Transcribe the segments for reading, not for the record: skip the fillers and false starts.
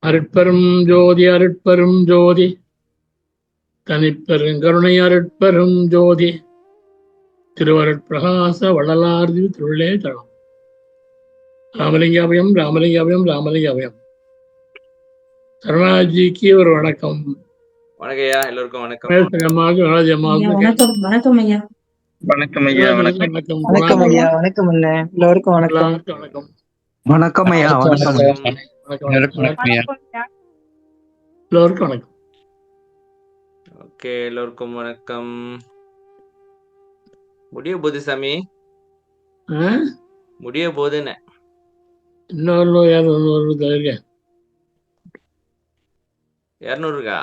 அருட்பெரும் ஜோதி அருட்பெரும் ஜோதி தனிப்பெருங்கருணை அருட்பெரும் ஜோதி திருவருட்பிரகாச வள்ளலார்தி திருளே தளம். ராமலிங்காபயம் ராமலிங்காபயம் ராமலிங்காபயம். சரணாஜிக்கு ஒரு வணக்கம். வணக்கம் ஐயா, எல்லோருக்கும் வணக்கம். அம்மாவுக்கு வணக்கம் வணக்கம் ஐயா. வணக்கம் ஐயா. வணக்கம் வணக்கம் வணக்கம் ஐயா. வணக்கம் அண்ணே. எல்லோருக்கும் வணக்கம். வணக்கம். வணக்கம் ஐயா. வணக்கம் எல்லோருக்கும் வணக்கம். ஓகே, எல்லோருக்கும் வணக்கம். முடிய போகுது சாமி, முடிய போகுதுன்னு. இன்னொரு 200 இருக்கா?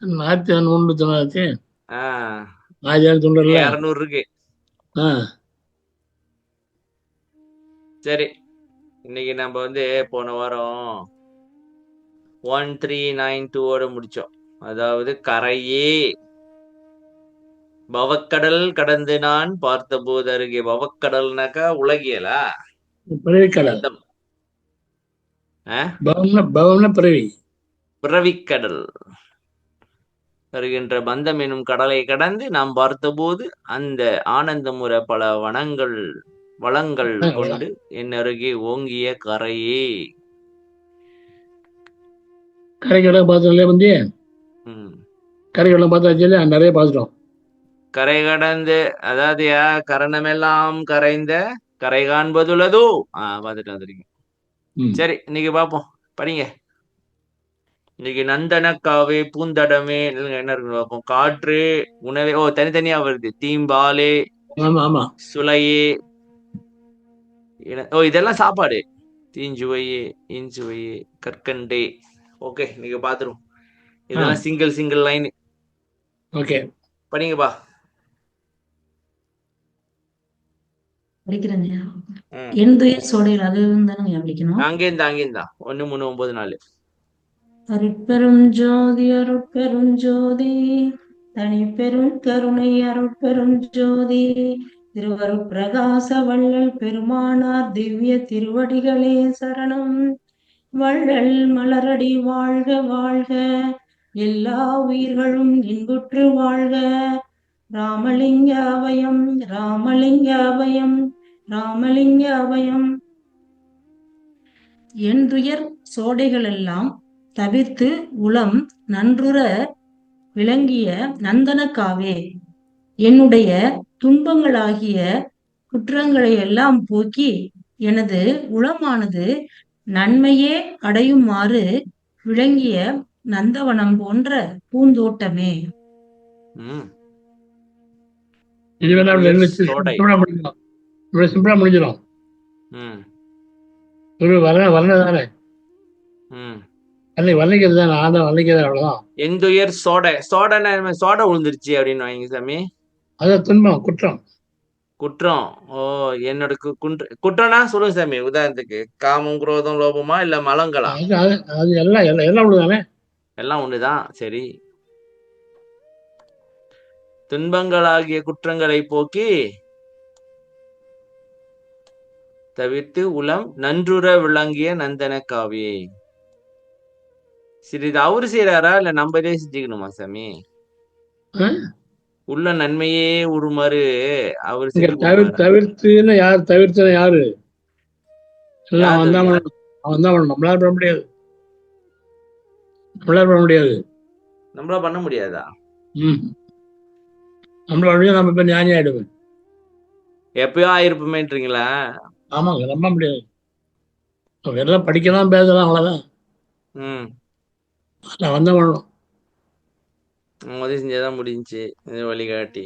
490 200 இருக்கு. சரி, இன்னைக்கு நம்ம போன வாரம் 1392 முடிச்சோம். அதாவது கரையே பவக்கடல் கடந்து நான் பார்த்தபோது அருகே. பவக்கடல்னாக்கா உலகியலா? பிறவிக்கடல். பிறவிக்கடல் வருகின்ற பந்தம் எனும் கடலை கடந்து நாம் பார்த்தபோது அந்த ஆனந்தமுற பல வளங்கள் கொண்டு என் அருகே ஓங்கிய கரையே. கரைக்கடலை பார்த்ததுல கரைக்கடலை பார்த்தாச்சு, நிறைய பார்த்துட்டோம். கரை கடந்து, அதாவது கரணமெல்லாம் கரைந்த கரை காண்பதுள்ளதோ பார்த்துட்டு வந்துருக்கீங்க. சரி, இன்னைக்கு பார்ப்போம், படிங்க. இன்னைக்கு நந்தனக்காவே பூந்தடமே என்ன இருக்குன்னு பார்ப்போம். காற்று உணவே தனித்தனியா வருது. தீம்பாலே, சுளையே, இதெல்லாம் சாப்பாடு. தீஞ்சுவையே, இன்சுவையே, கற்கண்டே. ஓகே, நீங்க பாத்துரும். இதெல்லாம் சிங்கிள் லைன். ஓகே, படிங்கப்பா. படிக்கிறேங்க. எந்துயிர் சோடையில் அது படிக்கணும். அங்கேருந்தா 1394. அருட்பெரும் ஜோதி அருட்பெரும் ஜோதி தனிப்பெரும் கருணை அருட்பெரும் ஜோதி திருவருட்பிரகாச வள்ளல் பெருமானார் திவ்ய திருவடிகளே சரணம். வள்ளல் மலரடி வாழ்க வாழ்க, எல்லா உயிர்களும் இன்புற்று வாழ்க. ராமலிங்க அபயம் ராமலிங்க அபயம் ராமலிங்க அபயம். என்றுயர் சோடைகளெல்லாம் தவிர்த்து உளம் நன்றுற விளங்கிய நந்தனக்காவே, என்னுடைய துன்பங்களாகிய குற்றங்களை எல்லாம் போக்கி எனது உளமானது நன்மையே அடையுமாறு விளங்கிய நந்தவனம் போன்ற பூந்தோட்டமே. முடிஞ்சிடும். ஒரு வரதானே வர்ணிக்கிறது தான், நான் தான் வர்ணிக்கிறது, அவ்வளவுதான். எந்துயர் சோடை விழுந்துருச்சு அப்படின்னு வாங்க சாமி. அது துன்பம், குற்றம். என்னோட குற்றம்னா சொல்லுங்க சாமி. உதாரணத்துக்கு காமம், குரோதம், லோபமா இல்ல மலங்களா? அது எல்லாம் ஒண்ணுதானே? எல்லாம் ஒண்ணுதான். சரி, துன்பங்களாகிய குற்றங்களை போக்கி தவிர்த்து உளம் நன்றுற விளங்கிய நந்தனக்காவே. சரி, இது அவரு செய்யறாரா இல்ல நம்ம இதே செஞ்சுக்கணுமா சாமி? உள்ள நன்மையே உருமாறு அவரு தவிர்த்துன்னு யார்? தவிர்த்து யாரு? அவன் தான் பண்ணணும். நம்மளால பண்ண முடியாது. நம்மளா பண்ண முடியாதா? நம்மள நம்ம இப்ப ஞானி ஆயிடுவேன். எப்பயோ ஆயிருப்போமேன்றீங்களா? ஆமாங்க, நம்ப முடியாது. எல்லாம் படிக்கலாம், பேசலாம், அவ்வளவுதான். அவன் தான் பண்ணணும். உதவி செஞ்சாதான் முடிஞ்சுச்சு. வழிகாட்டி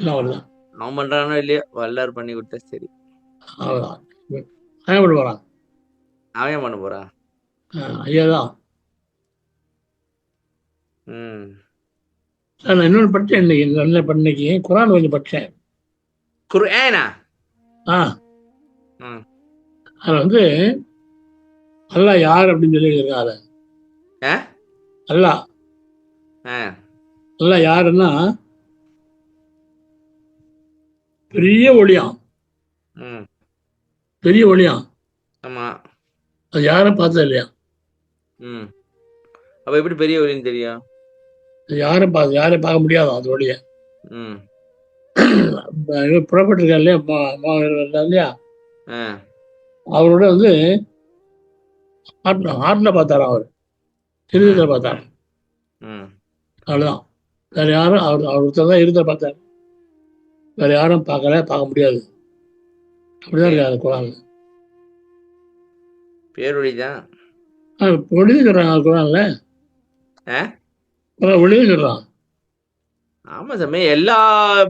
அவ்வளவுதான். அவன் பண்றானோ இல்லையோ, வல்லார் பண்ணி கொடுத்தா சரி. அவ்வளவுதான். அவன் பண்ண போறான். அவன் பண்ண போறான். ஐயாதான். நான் இன்னொன்று படிச்சேன் இன்னைக்கு குரான் கொஞ்சம் படிச்சேன். குர்ஆனா? அது அல்லாஹ் யார் அப்படின்னு சொல்லி இருக்காரு. அல்லாஹ் யாருன்னா பெரிய ஒளியாம். ஆமா. அது யாரும் பார்த்தது இல்லையா? ம். அப்ப எப்படி பெரிய ஒளின்னு தெரியும்? யாரும் பார்க்க முடியாதான் அது ஒளிய. ம். புறப்பட்டிருக்காரு இல்லையா இல்லையா, ஆ. அவரோட வந்து ஹார்ட்ல பார்த்தாராம், அவர் இருதயத்தில் பார்த்தாரு. ம். அவ்வளவுதான். வேற யாரும் அவர் ஒருத்தர் தான் இருதயத்தை பார்த்தாரு. வேற யாரும் பார்க்க முடியாது. அப்படிதான் இருக்காரு குரான். பேரொழிதான். ஒளின்னு சொல்றாங்க குரான்ல. ஒளின்னு சொல்றான். ஆமா சாமி, எல்லா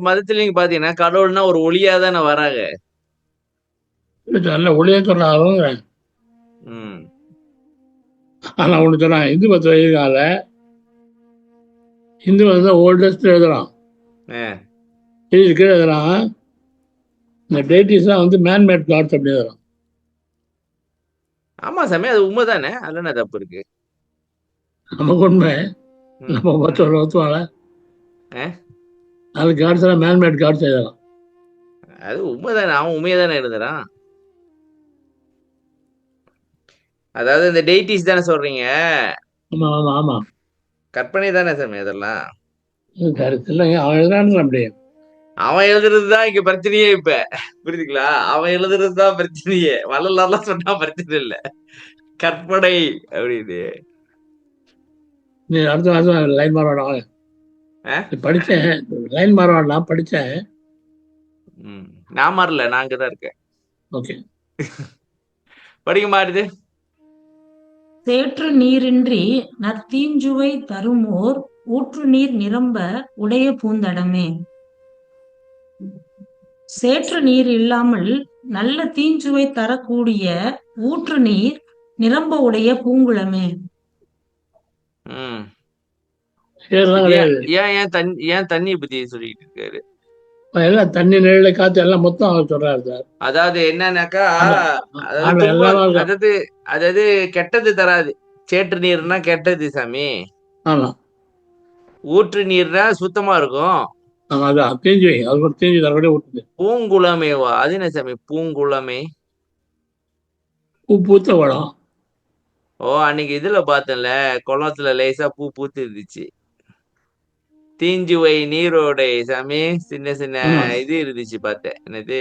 மதத்திலயும் பாத்தீங்கன்னா கடவுள்னா ஒரு ஒளியா தானே வராங்க. நல்ல ஒளியா சொல்றாங்க. ம். ஆனா ஒண்ணு சொல்றான், இந்து மதத்துல இருக்கால, இந்து மதம் தான் ஓல்டஸ்ட் எழுதுறான். ஆ. கீழே எழுதுறான், இந்த டேட்டிஸ் தான் வந்து மேன்மேட் காட்ஸ் அப்படி எழுதுறான். ஆமா சாமி, அது உண்மைதானே, அதுல என்ன தப்பு இருக்கு? நமக்கு உண்மை, ம். நம்ம ஒத்துவாங்க. ஆ? அது காட்ஸ் எல்லாம் மேன்மேட் காட்ஸ் எழுதுறான். அது உண்மைதானே, அவன் உண்மையை தானே எழுதுறான். அதாவது இந்த டெய்டிஸ் தானே சொல்றீங்க? ஆமா ஆமா ஆமா, கற்பனை தானே சாமி அதெல்லாம். கருத்து இல்லைங்க, அவன் எழுதுறான்னு அப்படி. அவன் எழுதுறதுதான் இங்க பிரச்சனையே. இப்ப புரியுதுங்களா? அவன் எழுதுறதுதான் பிரச்சனையே. வள்ளலார்லாம் சொன்னா பிரச்சனை இல்ல, கற்பனை அப்படின்னு. நீ அடுத்த மாதம் லைன் மாறவாடா ஆ? படித்தேன், லைன் மாறவாடலாம் படித்தேன். ம். நான் மாறல, நான் அங்கதான் இருக்கேன். ஓகே, படிக்க மாறுது. சேற்று நீரின்றி நற்தீஞ்சுவை தருமோர் ஊற்று நீர் நிரம்ப உடைய பூந்தடமே. சேற்று நீர் இல்லாமல் நல்ல தீஞ்சுவை தரக்கூடிய ஊற்று நீர் நிரம்ப உடைய பூங்குளமே. ம். சேரெல்லாம் ஏன் கிடையாது. ஏன் தண்ணியை பத்தி சொல்லிட்டு இருக்காரு? எல்லாம் தண்ணி, நிழல், காத்து எல்லாம் மொத்தம் அவர் சொல்றாரு சார். அதாவது என்னன்னாக்கா, அதாவது ஆமா, எல்லாமே இருக்கும். அதாவது அதாவது கெட்டது தராது. சேற்று நீர்னா கெட்டது சாமி. ஆமா ஊற்று நீர்னா சுத்தமா இருக்கும். ஆமா, அதான் தீஞ்சு வை, அது ஒரு தீஞ்சு தரக்கூடிய விட்டுது. பூங்குளமேவா? அது என்ன சாமி பூங்குளமே? பூ பூத்த படம். ஓ, அன்னைக்கு இதுல பார்த்தேன்ல, குளத்துல லேசா பூ பூத்து இருந்துச்சு. தீஞ்சுவை நீரோடை சாமி, சின்ன சின்ன ஆமா, இது இருந்துச்சு பார்த்தேன். என்னது,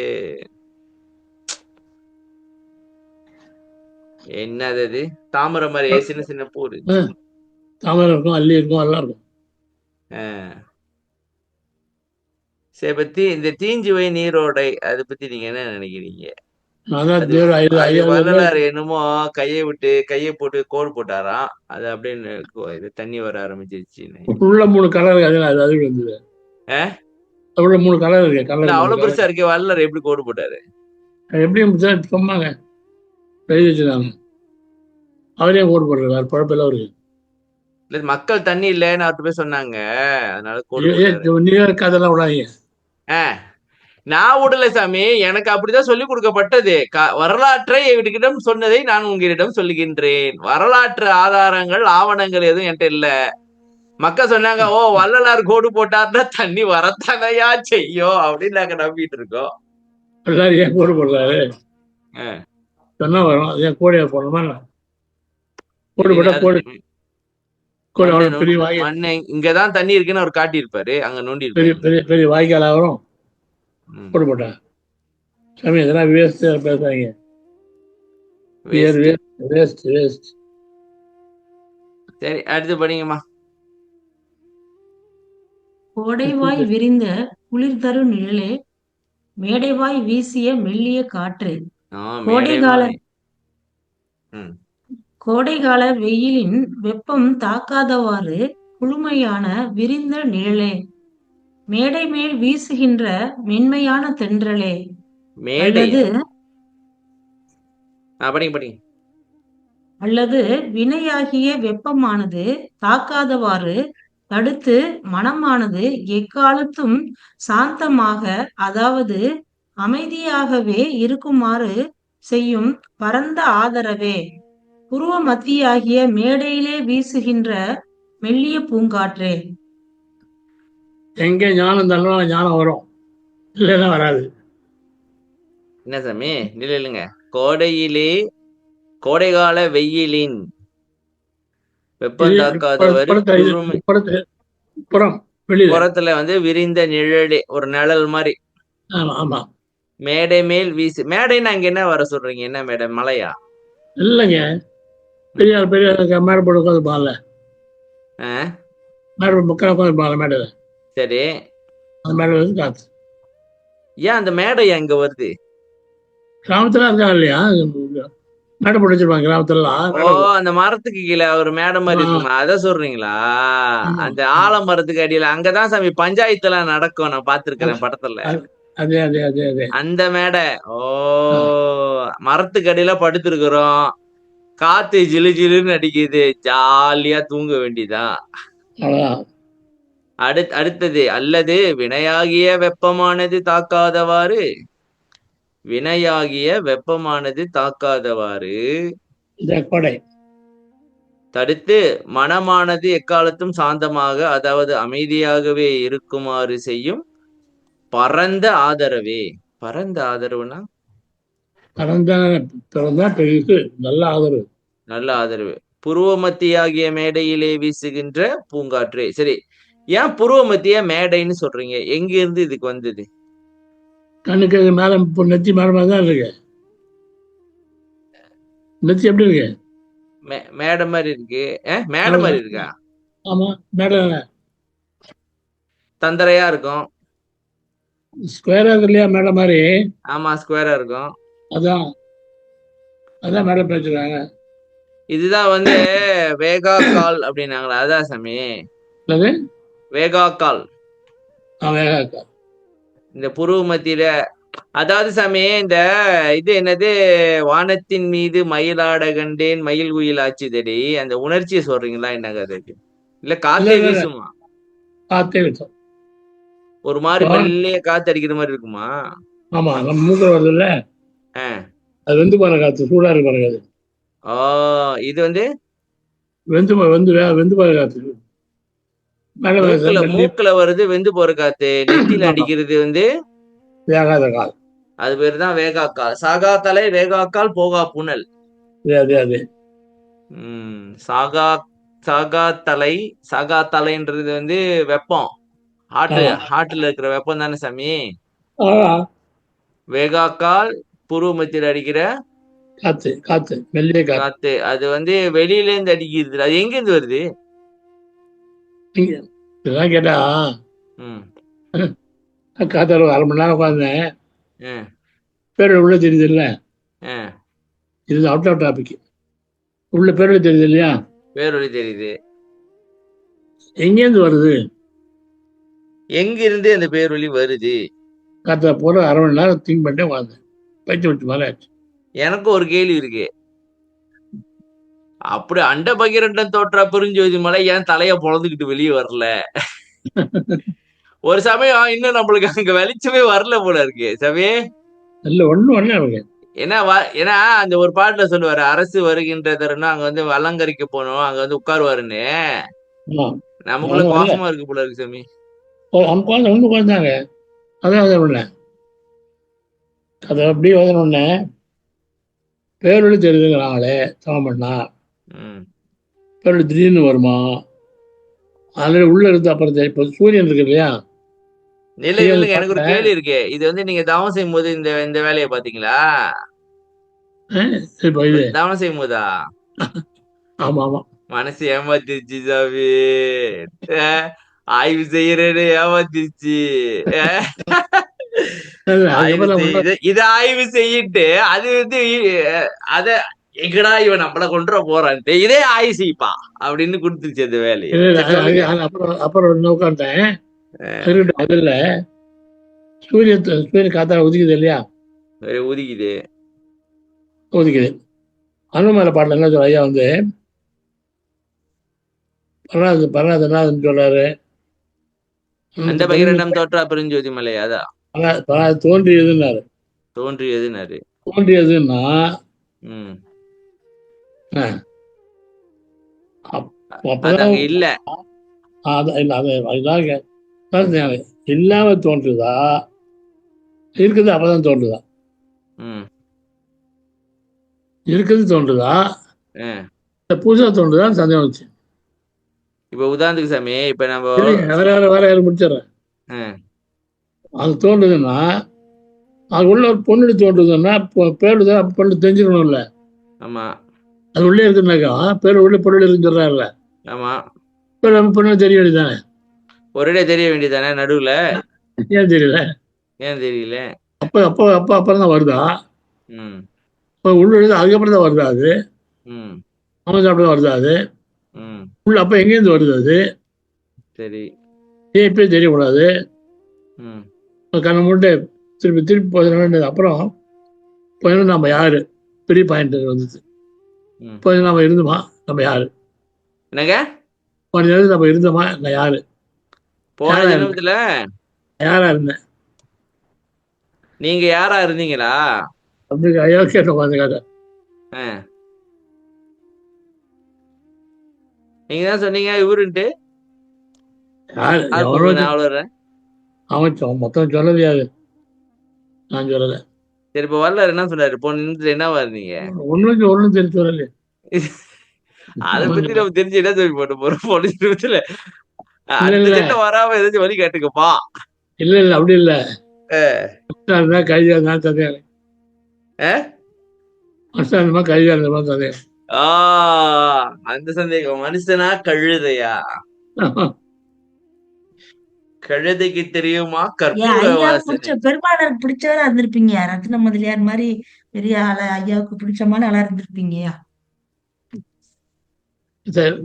என்னது அது? தாமரை மாதிரி சின்ன சின்ன பூ இருந்துச்சு. தாமரை இருக்கும், அல்லி இருக்கும், எல்லாம் இருக்கும். ஆ. சரி, பத்தி இந்த தீஞ்சுவை நீரோடை அதை பத்தி நீங்க என்ன நினைக்கிறீங்க? அதான் அது தேவர் அது 5000 வரலாறு என்னமோ, கையை போட்டு கோடு போட்டாராம். அது அப்படின்னு இது தண்ணி வர ஆரம்பிச்சிருச்சுன்னு. உள்ள 3 கலர் இருக்கு, அது இருந்தது. ஆ? உள்ள 3 கலர் இருக்கு. இல்ல, கலர் அவ்வளவு பெருசா இருக்கு, வரலாறு எப்படி கோடு போட்டாரு? எப்படியும் சொன்னாங்க, எழுதி வச்சுருக்காங்க. அவரே கோடு போட்டிருக்காரு, பழப்பில் அவருக்கு. இல்ல, மக்கள் தண்ணி இல்லைன்னு அவர்கிட்ட போய் சொன்னாங்க, அதனால கோடு போட்டாரு. நீர் கதெல்லாம் விடாதீங்க. ஆ, நான் விடல சாமி, எனக்கு அப்படிதான் சொல்லி கொடுக்கப்பட்டது. வரலாற்றை இவர்கிடம் சொன்னதை நான் உங்களிடம் சொல்லுகின்றேன். வரலாற்று ஆதாரங்கள், ஆவணங்கள் எதுவும் என்கிட்ட இல்ல. மக்கள் சொன்னாங்க, ஓ வள்ளலார் கோடு போட்டாருன்னா தண்ணி வரத்தானையா செய்யும் அப்படின்னு நாங்க நம்பிட்டு இருக்கோம். எல்லாரும் ஏன் கோடு போடுறாரு? சொன்னா வரும், ஏன் கோடியா போடணுமா? கோடு போட்டா கோடு அவ்வளவு பெரிய வாய்க்கால். மண்ணு இங்கதான் தண்ணி இருக்குன்னு அவர் காட்டியிருப்பாரு, அங்க நோண்டி பெரிய பெரிய பெரிய வாய்க்கால் ஆகும். கோடு போட்டா சாமி இதெல்லாம் வேஸ்ட் பேசுறாங்க. வேஸ்ட். சரி, அடுத்து படிங்கம்மா. கோடைவாய் விரிந்த குளிர் தரு நிழலே, மேடைவாய் வீசிய மெல்லிய காற்று. கோடைகால வெயிலின் வெப்பம் தாக்காதவாறு குளுமையான விரிந்த நிழலே, மேடை மேல் வீசுகின்ற மென்மையான தென்றலே, அல்லது வினையாகிய வெப்பமானது தாக்காதவாறு தடுத்து மனமானது எக்காலத்தும் சாந்தமாக, அதாவது அமைதியாகவே இருக்குமாறு செய்யும் பரந்த ஆதரவே, புருவ மத்தியாகிய மேடையிலே வீசுகின்ற மெல்லிய பூங்காற்றே. எங்க ஞானம் தந்தாலும் ஞானம் வரும், இல்லைன்னா வராது. என்ன சாமி, இல்லைங்க, கோடையிலே கோடைகால வெயிலின் வெப்பம் தாக்காதவர் புறம் வெளியில புறத்துல வந்து விரிந்த நிழலே, ஒரு நிழல் மாதிரி. ஆமா ஆமா மேடை மேல் வீசு. மேடைன்னு அங்க என்ன வர சொல்றீங்க? என்ன மேடை? மலையா? இல்லைங்க, பெரிய பெரிய மேடை போட்டு உட்காந்துப்பாங்கல்ல, ஆ, மேடை மக்கள் உட்காந்துப்பாங்கல்ல மேடையில, சரி. அந்த மேடையில வந்து காத்து. ஏன் அந்த மேடை அங்க வருது? கிராமத்துல இருக்கா இல்லையா, மேடை போட்டு வச்சிருப்பாங்க கிராமத்துலலாம். ஓ, அந்த மரத்துக்கு கீழே ஒரு மேடை மாதிரி இருக்குமா? அத சொல்றீங்களா? ஆமா. அந்த ஆலமரத்துக்கு அடியில அங்கதான் சாமி பஞ்சாயத்து எல்லாம் நடக்கும். நான் பாத்துருக்கிறேன் படத்துல. அதே அதே அதே அதே அந்த மேடை. ஓ, மரத்துக்கு அடியில படுத்திருக்கிறோம், காத்து ஜிலு ஜிலுன்னு அடிக்குது, ஜாலியா தூங்க வேண்டியதான். அவ்வளவுதான். அடுத்தது, அல்லது வினையாகிய வெப்பமானது தாக்காதவாறு. வினையாகிய வெப்பமானது தாக்காதவாறு இந்த கொடை தடுத்து மனமானது எக்காலத்தும் சாந்தமாக, அதாவது அமைதியாகவே இருக்குமாறு செய்யும் பரந்த ஆதரவே. பரந்த ஆதரவுனா பிறந்தா பெரிய நல்ல ஆதரவு. நல்ல ஆதரவு. புருவமத்தியாகிய மேடையிலே வீசுகின்ற பூங்காற்றே. சரி, ஏன் புருவமத்திய மேடைன்னு சொல்றீங்க? எங்க இருந்து இதுக்கு வந்தது? கண்ணுக்கு மேல நெத்தி மேல தான் இருக்கு. நெத்தி எப்படி இருக்கு? மேடை மாதிரி இருக்கு. மேடை மாதிரி இருக்கா? ஆமா, மேடை தந்தரையா இருக்கும். ஸ்கொயரா இருக்கு இல்லையா மேடை மாதிரி? ஆமா, ஸ்கொயரா இருக்கும். அதான் அதான் மேடை பேசுறாங்க. இதுதான் வந்து வேகா கால் அப்படின்னாங்களா? அதான் சாமி வேகா கால். இந்த புருவ மத்தியில, அதாவது சாமி இந்த இது என்னது, வானத்தின் மீது மயிலாட கண்டேன் மயில் குயில் ஆச்சுதடி, அந்த உணர்ச்சியை சொல்றீங்களா? என்னங்க அதுக்கு? இல்ல காத்தே வீசுமா? காத்தே வீசும். ஒரு மாதிரி மெல்லிய காத்து அடிக்கிற மாதிரி இருக்குமா? ஆமா, நம்ம மூக்க வருது இல்ல, அது வெந்து போற காத்து, சூடா இருக்கு பாருங்க அது. இது வந்து வெந்து போற காத்து. மூக்குல வருது வெந்து போற காத்து. நெத்தியில அடிக்கிறது வந்து வேகாத கால். அது பேரு தான் வேகா கால். சாகா தலை வேகா கால் போகா புனல். சாகா தலை. சாகா தலைன்றது வந்து வெப்பம், ஹார்ட்ல இருக்கிற வெப்பம் தானே சாமி? வேகா கால் புருவ மத்தியில அடிக்கிற காத்து, காத்து மெல்லிய காத்து. அது வந்து வெளியில இருந்து அடிக்கிறது. அது எங்க இருந்து வருது? இதெல்லாம் கேட்டா காத்தால 1/2 மணி நேரம் உட்காந்தேன். பேரோட உள்ள தெரியுது இல்ல, இது அவுட் ஆஃப் டாபிக். உள்ள பேரோட தெரியுது இல்லையா? பேரொழி தெரியுது. எங்கேருந்து வருது? எங்க இருந்து அந்த பேரொழி வருது? காத்தால போற 1/2 மணி நேரம் திங்க் பண்ணிட்டே உட்காந்தேன். பயிற்சி வச்சு மேலே ஆச்சு. எனக்கு ஒரு கேள்வி இருக்கு. அப்படி அண்ட பகிரண்டம் தோற்றா பெருஞ்சோதி மலை ஏன் தலைய பொழந்துக்கிட்டு வெளியே வரல? ஒரு சமயம் இன்னும் நம்மளுக்கு அங்க வெளிச்சமே வரல போல இருக்கு சவே. இல்ல ஒண்ணும் வரல. ஏன்னா அந்த ஒரு பாட்டுல சொல்லுவாரு, அரசு வருகின்ற தருணம் அங்க வந்து வலங்கரிக்க போனோம், அங்க வந்து உட்காருவாருன்னு. நமக்குள்ள பாசமா இருக்கு போல இருக்கு சாமி. உட்கார்ந்தாங்க. அதான் அது அப்படியே உடனே பேரொழி தெரியுதுங்கிறாங்களே சமம் பண்ணா, பேரொழி திடீர்னு வருமா? அதுல உள்ள இருந்து அப்புறம் இப்ப சூரியன் இருக்கு இல்லையா? எனக்கு ஒரு கேள்வி இருக்கு. இது வந்து நீங்க தவம் செய்யும் போது இந்த வேலையை பாத்தீங்களா? தவம் செய்யும் போதா? ஆமா ஆமா, மனசு ஏமாத்திருச்சு சாமி. ஆய்வு செய்யறேன்னு ஏமாத்திருச்சு. இத ஆய்வு செய்யிட்டு அது வந்து அத எங்கடா இவன் நம்மள கொண்டு போறான்ட்டு இதே ஆய்வு செய்ப்பா அப்படின்னு கொடுத்துருச்சு அந்த வேலையை. அப்புறம் உட்கார்ந்தேன். அதுல சூரியன் காத்தா உதிக்குது இல்லையா? உதிக்குது. அனுமலை பாடல என்ன சொல்ற ஐயா வந்து பரநாதன் சொல்றாரு, அந்த பகிரண்டம் தோற்றா பெருஞ்சோதி மலை. அதான் தோன்றியதுன்னாரு. தோன்றியதுன்னா இல்ல இல்லாம தோன்றுதா இருக்குது, அப்பதான் தோன்றுதா? இருக்கிறது தோன்றுதா ஆ. இல்ல புதுசா தோன்றுதான்னு சந்தேகம் வந்துச்சு. இப்ப உதாரணத்துக்கு சாமி, இப்ப நம்ம சரிங்க, வேற முடிச்சிடுறேன். ஆ, அது தோன்றுதுன்னா அது உள்ள ஒரு பொண்ணு தோன்றுதுன்னா பேருதா பொண்ணு தெரிஞ்சுக்கணும்ல. ஆமா அது உள்ளே இருக்குனாக்கா பேர் உள்ள பொருள் இருக்குன்னு சொல்றாருல, ஆமா, பேர் நம்ம பொண்ணு தெரிய வேண்டியதானே. ஒரே தெரிய வேண்டியதானே நடுவுல? ஏன் தெரியல? ஏன் தெரியல? அப்ப அப்ப அப்ப அப்புறம் தான் வருதா? ம் இப்போ உள்ள இருந்து அதுக்கப்புறம் தான் வருதா? அது ம் அவன் சாப்பிட வருதா? அது ம் உள்ள அப்ப எங்கேருந்து வருது? அது சரி. ஏன் இப்பயே தெரியக்கூடாது? ம் கண்ணை மூட்டு திருப்பி திருப்பி போயிட வேண்டியது. அப்புறம் போயிடும் நம்ம யாரு? பெரிய பாயிண்ட் வந்துச்சு. ம் போய் நம்ம இருந்தோமா? நம்ம யாரு? என்னங்க? கொஞ்ச நேரம் நம்ம இருந்தோமா? நான் யாரு? போன யாரா இருந்தேன்? ஜென்மத்துல யாரா இருந்தேன்? நீங்க யாரா இருந்தீங்களா? அப்படி ஐயா கேட்டோம் அந்த கதை. ஆ. நீங்க தான் சொன்னீங்க இவருன்ட்டு. யாரு யார் எவனோ சொல்றது? நான் அவ்வளோ வரேன். அவன் மொத்தம் சொல்லது யாரு? நான் சொல்லல. சரி, இப்ப வரலாறு என்ன சொன்னாரு? போன நிமிஷத்துல என்னவா இருந்தீங்க? ஒண்ணும் தெரிஞ்சு சொல்லல. அதை பத்தி நம்ம தெரிஞ்சு என்ன சொல்லி போட்டு போறோம் போன நிமிஷத்துல? இல்ல அடுத்த இல்ல ஜென்மம் வராம ஏதாச்சும் வழி கேட்டுக்கப்பா. இல்ல அப்படி இல்ல. ஆ. இருந்தா கைதியா இருந்தா சந்தேகம். ஆ? மனுஷன் இருந்தமா கைதியா இருந்தமா சந்தேகம். ஆ, அந்த சந்தேகம். மனுஷனா கழுதையா? கழுதைக்கு தெரியுமா ஏன் கற்பூர ஐயாவுக்கு வாசனை? பெருமானாருக்கு பிடிச்சவரா இருந்திருப்பீங்க. ரத்தின முதலியார் மாதிரி பெரிய ஆளா, ஐயாவுக்கு பிடிச்சமான ஆளா இருந்திருப்பீங்கயா. சரி,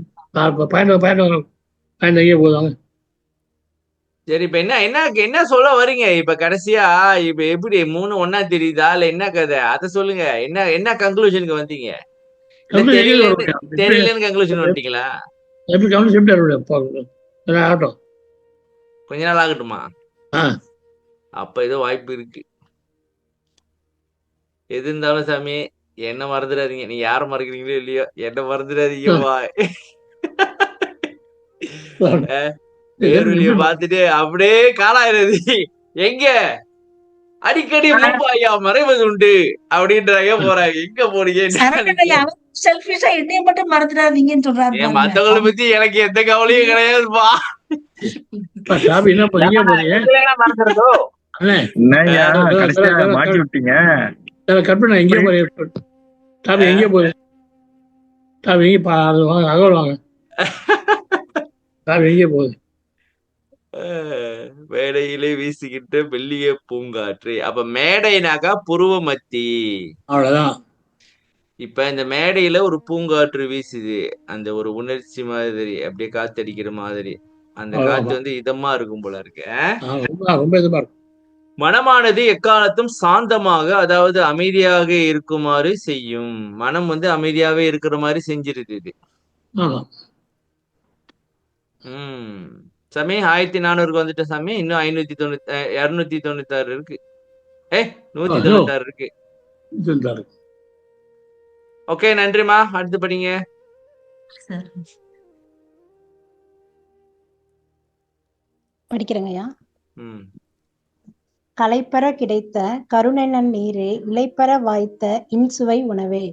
பாயிண்ட் எங்கே போதாங்க? சரி, இப்ப என்ன என்ன என்ன சொல்ல வரீங்க இப்ப கடைசியா? இப்ப எப்படி 3 ஒண்ணா தெரியுதா இல்ல என்ன கதை? அத சொல்லுங்க. என்ன என்ன கன்க்ளூஷனுக்கு வந்தீங்க? இல்ல எப்படி எங்கே வர தெரியலன்னு முடியும்? தெரியலன்னு கன்க்ளூஷன் வந்துட்டீங்களா? எப்படி கவனிச்சு எப்படி வர முடியும்? ஆகட்டும். கொஞ்ச நாள் ஆகட்டுமா? ஆ அப்ப ஏதோ வாய்ப்பு இருக்கு. எது இருந்தாலும் சாமி, என்ன மறந்துடாதீங்க. நீங்க யார மறக்கிறீங்களோ இல்லையோ, என்ன மறந்துடாதீங்கப்பா. பேரொழிய பார்த்துட்டு அப்படியே காலாயிரது. எங்க அடிக்கடி மூப்பாயா மறைவது உண்டு அப்படின்றாங்க போறாங்க. எங்க போறீங்க? சரவணன் அவர் செல்ஃபிஷா என்னைய மட்டும் மறந்துடாதீங்கன்னு சொல்றாரு ஏன் பாருங்க. மத்தவங்களை பத்தி எனக்கு எந்த கவலையும் கிடையாதுப்பா. சாமி என்ன பண்ணீங்க போறீங்க? அண்ணே, என்னய்யா கடைசியா மாட்டி விட்டீங்க? கற்பனை எங்கே போறீங்க? சாமி எங்கே போறீங்க? சாமி எங்கே வாங்க, அகவல் வாங்க. சாமி எங்கே போகுது? மேடையிலே வீசுகின்ற மெல்லிய பூங்காற்று. அப்ப மேடைனாக்கா புருவ மத்தி. அவ்வளவுதான். இப்ப இந்த மேடையில ஒரு பூங்காற்று வீசுது. அந்த ஒரு உணர்ச்சி மாதிரி அப்படியே காத்தடிக்கிற மாதிரி. அந்த காற்று வந்து இதமா இருக்கும் போல இருக்கு. ரொம்ப இதமா இருக்கும். மனமானது எக்காலத்தும் சாந்தமாக, அதாவது அமைதியாக இருக்குமாறு செய்யும். மனம் வந்து அமைதியாவே இருக்கிற மாதிரி செஞ்சிருது இது. ஆமா. சாமி 1400க்கு வந்துட்ட சாமி. இன்னும் 296 இருக்கு. 196 இருக்கு. ஓகே, நன்றிமா. அடுத்து படிங்க. படிக்கிறேங்கய்யா. களைப்பற கிடைத்த கருணெனல் நீரே, இளைப்பற வாய்த்த இன்சுவை உணவே,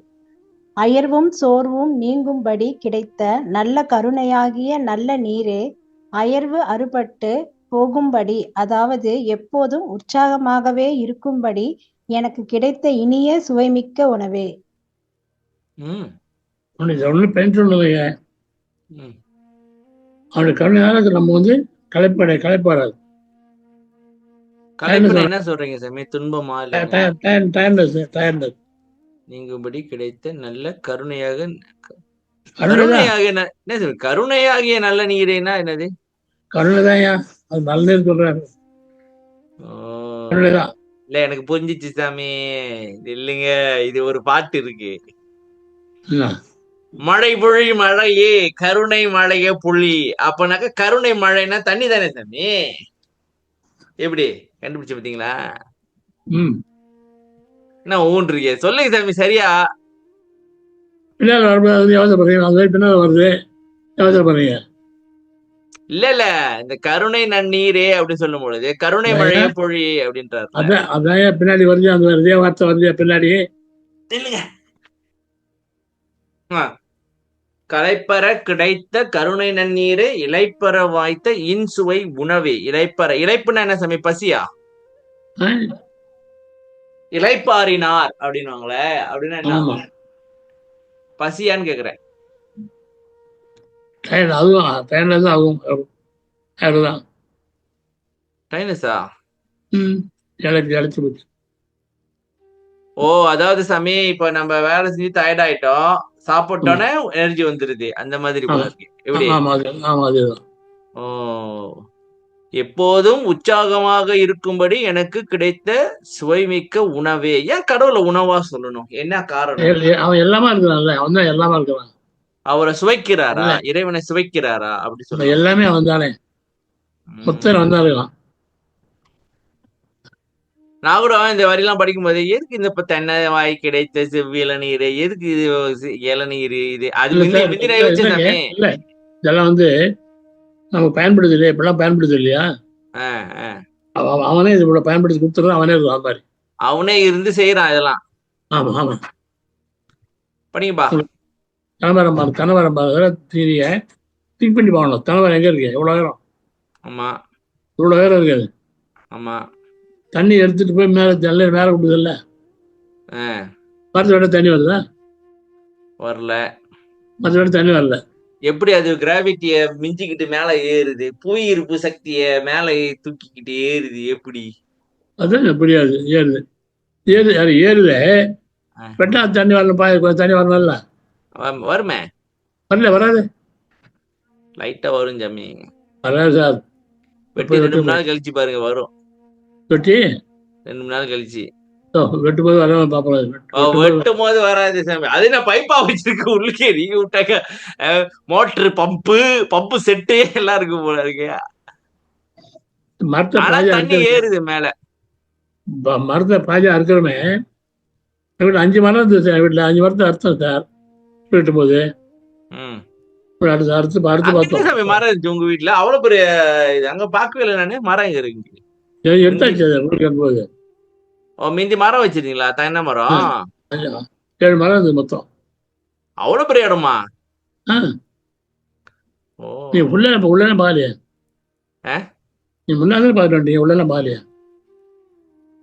அயர்வும் சோர்வும் நீங்கும்படி கிடைத்த நல்ல கருணையாகிய நல்ல நீரே, அயர்வு அறுபட்டு போகும்படி, அதாவது எப்போதும் உற்சாகமாகவே இருக்கும்படி எனக்கு கிடைத்த இனிய சுவைமிக்க உணவே. அவனுடைய கருணையால நம்ம வந்து களைப்பாராது. என்ன சொல்றீங்க சாமி? துன்பமா நீங்கும்படி கிடைத்த நல்ல கருணையாகிய நல்ல நீரேனா என்னது? கருணைதான். அது நல்ல நீர் சொல்றாரு. இல்ல, எனக்கு புரிஞ்சிச்சு சாமி. இல்லைங்க, இது ஒரு பாட்டு இருக்கு. மழை பொழி மழையே கருணை மழைய புள்ளி. அப்பனாக்க கருணை மழைன்னா தண்ணி தானே சாமி? எப்படி கண்டுபிடிச்சு பாத்தீங்களா? என்ன ஊன்றீங்க? சொல்லுங்க சாமி சரியா? இல்ல இல்ல, இந்த கருணை நன்னீரே அப்படின்னு சொல்லும் பொழுது கருணை மழைய பொழி அப்படின்றாரு. அதான் பின்னாடி வருது. அந்த வார்த்தை வருது பின்னாடி. இல்லைங்க, ஆ. களைப்பற கிடைத்த கருணை நன்னீரே இளைப்பற வாய்த்த இன்சுவை உணவே. இளைப்புன்னா என்ன சாமி? பசியா? ஆ? இளைப்பாறினார் அப்படின்னுவாங்களே, அப்படின்னா என்ன? ஆமா, பசியான்னு கேக்குறேன். ட்ரெயின் அதுவும் ட்ரெயின்ல தான் ஆகும், அதுதான். டைனஸா? இழைச்சி போச்சு. ஓ, அதாவது சாமி இப்ப நம்ம வேலை செஞ்சு டயர்ட் ஆயிட்டோம், சாப்பிட்டோன்னே எனர்ஜி வந்துருது, அந்த மாதிரி போல இருக்கு. எப்படி? ஆமா, அதேதான். ஓ, எப்போதும் உற்சாகமாக இருக்கும்படி எனக்கு கிடைத்த சுவைமிக்க உணவே. ஏன் கடவுளை உணவா சொல்லணும்? என்ன காரணம்? அவன் எல்லாமே இருக்கிறான்ல, அவன் தான் எல்லாமே இருக்கிறான். அவரை சுவைக்கிறாரா? இறைவனை சுவைக்கிறாரா? அப்படி சொல்ல எல்லாமே அவன் தானே, புத்தர் வந்தா இருக்கான். நான் கூட இந்த வரியெல்லாம் படிக்கும் போது எதுக்கு இந்த இப்ப தென்னை வாய் கிடைத்த செவ்விளநீர், எதுக்கு இது இளநீர் இது? அது மிந்தி வச்சேன் சாமி. இல்ல, இதெல்லாம் நம்ம பயன்படுது இல்லையா, இப்பெல்லாம் பயன்படுது இல்லையா, அவனே இது கூட பயன்படுத்தி கொடுத்துறான், அவனே இருக்கான் மாதிரி. அவனே இருந்து செய்யறான் இதெல்லாம். ஆமா ஆமா, படிங்கப்பா. கனவரம் தீனிய திங்க் பண்ணி பாக்கணும். கனவரம் எங்க இருக்கு? எவ்வளவு உயரம்? ஆமா, இவ்வளவு உயரம் இருக்காது. ஆமா. தண்ணி எடுத்துட்டு போய் மேல விடுது இல்ல, மரத்தை விட தண்ணி வருதா? வரல. மரத்தை விட தண்ணி வரல. எப்படி அது கிராவிட்டிய மிஞ்சிக்கிட்டு மேல ஏறுது? புவியீர்ப்பு சக்திய மேல தூக்கிக்கிட்டு ஏறுது எப்படி? அதுதான் புரியாது. ஏறுது வெட்டா தண்ணி வரல, தண்ணி வரணும்ல. வருமே, வராது. லைட்டா வரும் ஜாமி. வராது சார். வெட்டி 2 மணி நாள் கழிச்சு பாருங்க, வரும். வெட்டி 2 மணி நாள் கழிச்சு வெட்டும் போது வர பாப்போம். வெட்டும் போது வராது சாமி. அது நான் பைப்பா வச்சிருக்க உள்ளுக்கே. நீங்க விட்டாக்க மோட்டரு, பம்பு செட்டு எல்லாம் இருக்கு போல இருக்கு. ஆனா தண்ணி ஏறுது மேல. மரத்தை பாஜா இருக்கிறோமே, வீட்டுல 5 மரம் இருந்தது சார். வீட்டுல 5 மரத்தை அர்த்தம் சார் வெட்டும் போது. அடுத்து பார்த்தோம் மரம் இருந்துச்சு உங்க வீட்டுல? அவ்வளவு பெரிய அங்க பாக்கவே இல்லை நானு. மரம் எங்க இருக்கு? எடுத்தாச்சு போது. மீந்தி மரம் வச்சிருக்கீங்களா? தென்னை மரம் 7 மரம் இருந்தது மொத்தம். அவ்வளவு பெரிய இடமா? நீ உள்ள பாலியா? நீ முன்னாடி பாத்துட்டு நீ உள்ள பாலியா?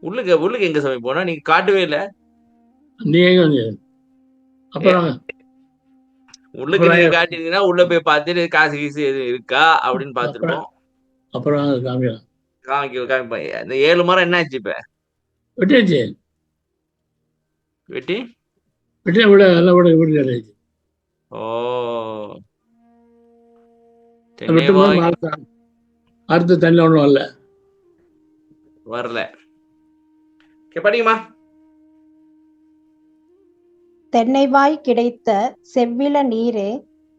உள்ளுக்கு எங்க சாமி போனா? நீங்க காட்டவே இல்ல. நீ எங்க வந்து அப்புறம் உள்ளுக்கு நீங்க காட்டினீங்கன்னா உள்ள போய் பார்த்துட்டு காசு கீசு எதுவும் இருக்கா அப்படின்னு பாத்துருப்போம். அப்புறம் காமிப்பேன். இந்த 7 மரம் என்ன ஆச்சு? இப்ப வெட்டியாச்சு. வெட்டி வீடு. ஓ, அடுத்த தண்ணி ஒண்ணும் வரல. படிக்குமா. தென்னைவாய் கிடைத்த செவ்வில நீரே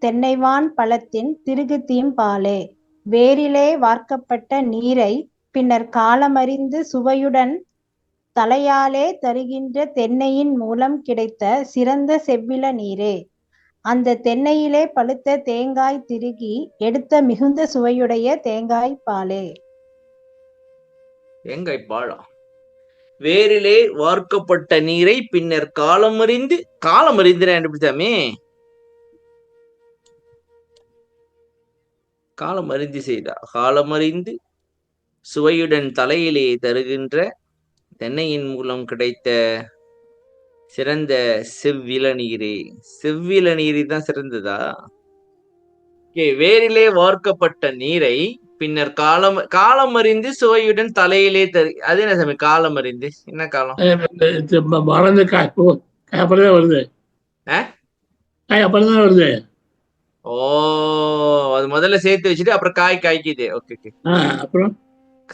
தென்னைவான் பழத்தின் திருகு தீம்பாலே வேரிலே வார்க்கப்பட்ட நீரை பின்னர் காலமறிந்து சுவையுடன் தலையாலே தருகின்ற தென்னையின் மூலம் கிடைத்த சிறந்த செவ்வில நீரே. அந்த தென்னையிலே பழுத்த தேங்காய் திருகி எடுத்த மிகுந்த சுவையுடைய தேங்காய் பாலே. தேங்காய் பாழா? வேரிலே வார்க்கப்பட்ட நீரை பின்னர் காலமறிந்து சாமி காலமறிந்து செய்தா. காலமறிந்து சுவையுடன் தலையிலே தருகின்ற தென்னையின் மூலம் கிடைத்த சிறந்த செவ்விளநீரே. செவ்விளநீர் தான் சிறந்ததா? வேரிலே வார்க்கப்பட்ட நீரை பின்னர் காலமறிந்து சுவையுடன் தலையிலே அது என்ன சாமி? காலமறிந்து என்ன காலம்? மறந்து அப்புறம் வருது. அப்புறம் தான் வருது. ஓ, அது முதல்ல சேர்த்து வச்சுட்டு அப்புறம் காய்க்குது. ஓகே. அப்புறம்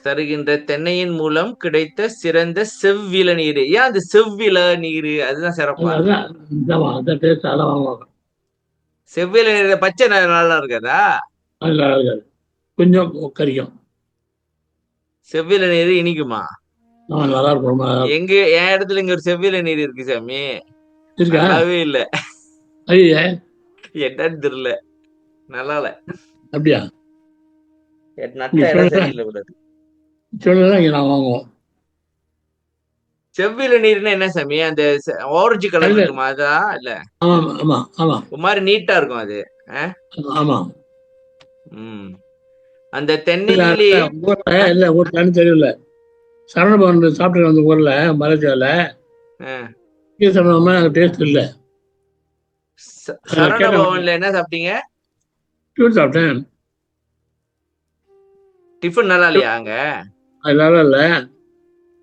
தருகின்ற தென்னையின் மூலம் கிடைத்த சிறந்த செவ்வில நீர். ஏன் அது செவ்வில நீர்? அதுதான் சிறப்பா? செவ்வில நீர் பச்சை நல்லா இருக்காதா? கொஞ்சம் கரிக்கும். செவ்வில நீர் இனிக்குமா? நல்லா இருக்கும். எங்க என் இடத்துல இங்க ஒரு செவ்வில நீர் இருக்கு சாமி. நல்லாவே இல்ல. என்னன்னு தெரியல, நல்லா இல்ல. அப்படியா? நட்ட இடம் சரியில்லை கூடாது. சொல்லுதான் நான் வாங்குவோம். செவ்வில நீர்னா என்ன சாமி? அந்த ஆரஞ்சு கலர் இல்ல இருக்குமா அதா? இல்ல ஆமா ஆமா ஆமா ஒரு மாதிரி நீட்டா இருக்கும் அது. ஆமா ம் அந்த இல்ல தென்னையிலே ஊர்ல இல்ல ஊர் தனி தெரியல. சரவணபவன் சாப்பிட்டு வந்த ஊர்ல மலேசியால சரவணபவன் அங்கே டேஸ்ட் இல்லை. சரவண கேட்டேன் பவன்ல என்ன சாப்பிட்டீங்க? டியூன் சாப்பிட்டேன். டிஃபன் நல்லா இல்லையா அங்க? அது நல்லா இல்லை.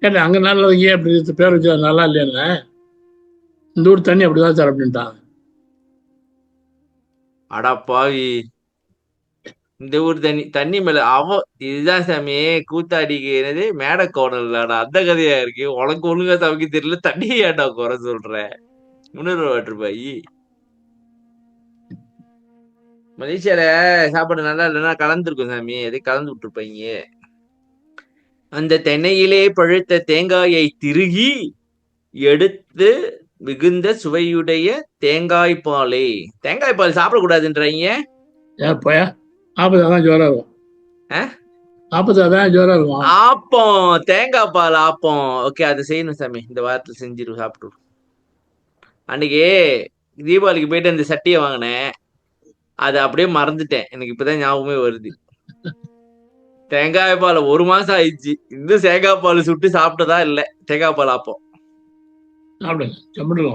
கேட்டேன் அங்கே நல்லா ஏன் அப்படி பேர் வச்சு நல்லா இல்லையாங்க. இந்த ஊர் தண்ணி அப்படிதான் சார் அப்படின்ட்டான். அடா பாவி, இந்த ஊர் தண்ணி மேல இதுதான் சாமி கூத்தாடிக்கு என்னது மேட கோணல்டா, அந்த கதையா இருக்கு. உனக்கு ஒழுங்கா சமைக்க தெரியல, தண்ணி ஏன்டா குறை சொல்ற? முன்னூறு வாட்டிருப்பாயி. மலேசியால சாப்பாடு நல்லா இல்லைன்னா கலந்துருக்கும் சாமி, எதை கலந்து விட்டுருப்பாங்க. அந்த தென்னையிலே பழுத்த தேங்காயை திருகி எடுத்து மிகுந்த சுவையுடைய தேங்காய் பாலே. தேங்காய் பால் சாப்பிடக்கூடாதுன்றாங்க. ஏன் போயா ஆப்பதான் ஜோரா இருக்கும். ஆப்பதான் ஜோரா இருக்கும். ஆப்பம், தேங்காய் பால் ஆப்பம். ஓகே, அதை செய்யணும் சாமி, இந்த வாரத்துல செஞ்சிரு சாப்பிட்டு. அன்னைக்கு தீபாவளிக்கு போயிட்டு அந்த சட்டியை வாங்கினேன், அதை அப்படியே மறந்துட்டேன். எனக்கு இப்பதான் ஞாபகமே வருது. தேங்காய் பால் 1 மாசம் ஆயிடுச்சு, இன்னும் தேங்காய் பால் சுட்டு சாப்பிட்டதா இல்லை. தேங்காய் பால் ஆப்பம் சாப்பிடுங்க.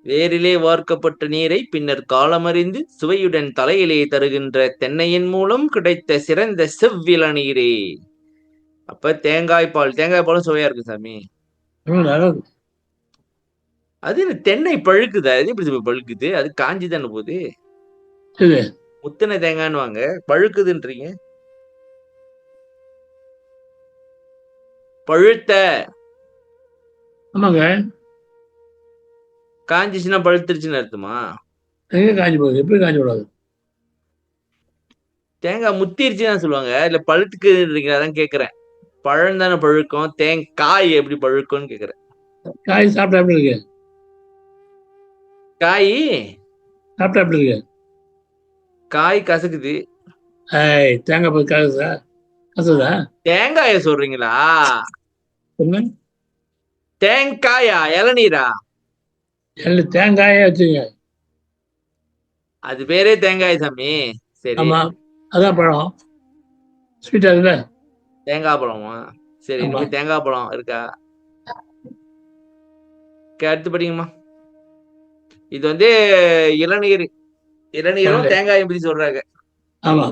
வேரிலே வார்க்கப்பட்ட நீரை பின்னர் காலமறிந்து சுவையுடன் தலையிலே தருகின்ற தென்னையின் மூலம் கிடைத்த சிறந்த செவ்வில நீரே. அப்ப தேங்காய் பாலும் சுவையா இருக்கு சாமி. அது தென்னை பழுக்குதா? அது எப்படி பழுக்குது? அது காஞ்சி தானே போகுது. முத்தின தேங்காய்னு வாங்க, பழுக்குதுன்றீங்க. பழுத்த ஆமாங்க, காஞ்சிச்சுன்னா பழுத்துருச்சுன்னு அர்த்தமா? எங்க காஞ்சி போகுது? எப்படி காஞ்சி விடாது? தேங்காய் முத்திருச்சுன்னு சொல்லுவாங்க, இல்ல பழுத்துக்குன்றீங்க? அதான் கேக்குறேன். பழம் தானே பழுக்கும், தேங்காய் எப்படி பழுக்கும்னு கேக்குறேன். காய் சாப்பிட்டா எப்படி இருக்கு? காய் சாப்பிட்டா எப்படி இருக்கு? காய் கசக்குது. தேங்காய் பால் கசக்குதா? கசக்குதா? தேங்காய சொல்றீங்களா? என்ன தேங்காயா? இளநீரா? தேங்காயே வச்சுங்க. அது பேரே தேங்காய் சாமி. சரி, ஆமா, அதான் பழம் ஸ்வீட்டா இருக்குல்ல. தேங்காய் பழமா? சரி, இனிமே தேங்காய் பழம் இருக்கா? அடுத்து படிங்கம்மா. இது இளநீரும் தேங்காயும் பத்தி சொல்றாங்க. ஆமா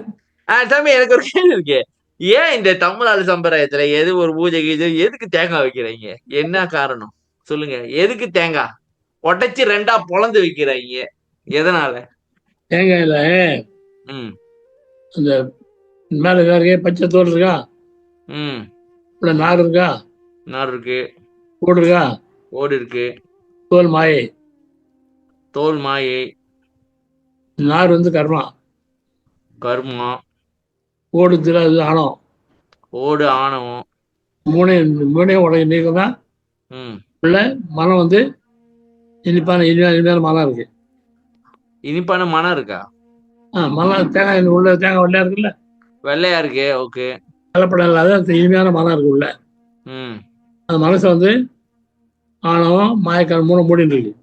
சாமி, எனக்கு ஒரு கேள்வி இருக்கு. ஏன் இந்த தமிழ்நாடு சம்பிரதாயத்துல எது ஒரு பூஜை கீஜை எதுக்கு தேங்காய் வைக்கிறீங்க? என்ன காரணம் சொல்லுங்க. எதுக்கு தேங்காய் உடைச்சு 2ஆ பொளந்து வைக்கிறாங்க? எதனால? தேங்காயில அந்த மேல வேற பச்சை தோல் இருக்கா, நார் இருக்கா? நார் இருக்கு. ஓடு இருக்கா? ஓடு இருக்கு. தோல் மாயை. தோல் மாயை. நார் கர்மா. கர்மா. ஓடு திராது ஆணவம். ஓடு ஆணவம். மூணையும் உடைய நீக்கம் தான் உள்ள மனம் இனிப்பான மனம் இருக்கு. இனிப்பான மனம் இருக்கா? மனம் தேங்காய் உள்ள தேங்காய் வெள்ளையா இருக்குல்ல, வெள்ளையா இருக்கு. ஓகே, கலப்படம் இல்லாத இனிமையான மனம் இருக்கு உள்ள. அந்த மனசை ஆணவம் மாயக்கால் 3 மூடின்னு இருக்கு.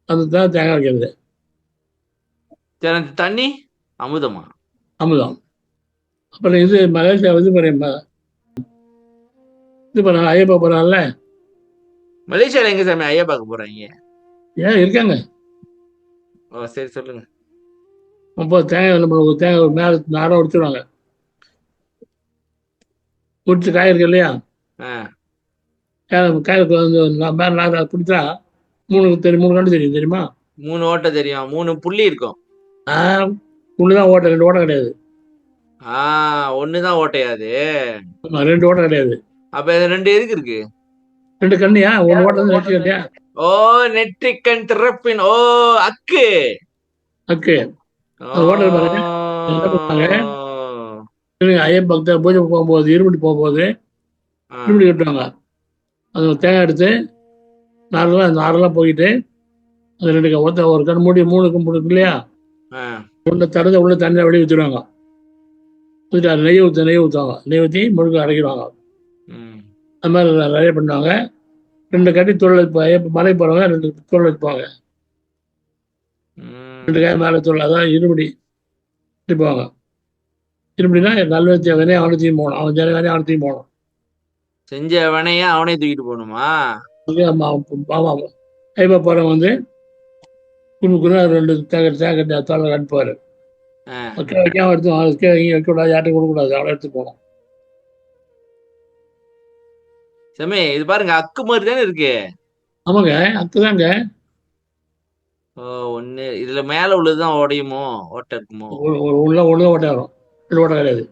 அதுதான் தேங்காய் வைக்கிறது. தண்ணி அமுதமா? அமுதம். அப்புறம் மலேசியா பண்ண ஐயப்பா போறான்ல. மலேசியால எங்க சாமி ஐயா பார்க்க போறாங்க? ஏன் இருக்காங்க. சரி, சொல்லுங்க. 30 தேங்காய் மேல நாரம் உடிச்சிடுவாங்க. உடிச்சு காய் இருக்கு இல்லையா, காய் மேல நாரம் பிடிச்சா 3 கண்டு தெரியும். தெரியுமா? 3 ஓட்டை தெரியும். 3 புள்ளி இருக்கும். ஒண்ணுதான் ஓட்டை, 2 ஓட்டை கிடையாது. ஒண்ணுதான் ஓட்டையாது. 2 ஓட்டை கிடையாது. அப்ப 2 எதுக்கு இருக்கு? 2 கண்ணியா? 1 ஓட்டை நெற்றி கண்ணியா? நெற்றிக்கண் திறப்பின். அக்கு ஓட்டை பாருங்க. ஐயப்ப பக்தர் பூஜை போகும்போது இருமுடி போகும்போது இருமுடி கட்டுவாங்க. அது தேங்காய் எடுத்து நாரெல்லாம் போயிட்டு அது 2 ஒரு கண் மூடி 3 கும்பிடு இல்லையா, உள்ள தடவை உள்ள தண்ணியை வெளியே ஊற்றிடுவாங்க. நெய் ஊற்றுவாங்க. நெய் ஊற்றி முழுக்க அரைக்கிடுவாங்க. அது மாதிரி நிறைய பண்ணுவாங்க. 2 கட்டி தோள் வைப்பாங்க. இப்போ மலை போகிறவங்க 2 தோள் வைப்பாங்க. 2 காய் மேலே தோள், அதான் இருமுடி வைப்பாங்க. இருமுடினா நல்ல வேலையை அவனத்தையும் போகணும், அவன் ஜன வேலையை அவனத்தையும் போகணும். செஞ்ச வினைய அவனே தூக்கிட்டு போகணுமா? ஆமாம். கைப்பா போகிறவங்க வந்து குறுக்குன்னு 2 தேக்கட்டி தோலை கட்டுப்பார். வைக்காம எடுத்து வைக்கக்கூடாது, யார்ட்டும் கொடுக்கக்கூடாது, அவளை எடுத்து போகணும். சாமி இது பாருங்க, அக்கு மாதிரி தானே இருக்கு. ஆமாங்க, அக்குதாங்க. ஒண்ணு இதுல மேல உள்ளதுதான் உடையுமோ, ஓட்டை இருக்குமோ? உள்ள ஓட்டை வரும், இது ஓட்டை கிடையாது.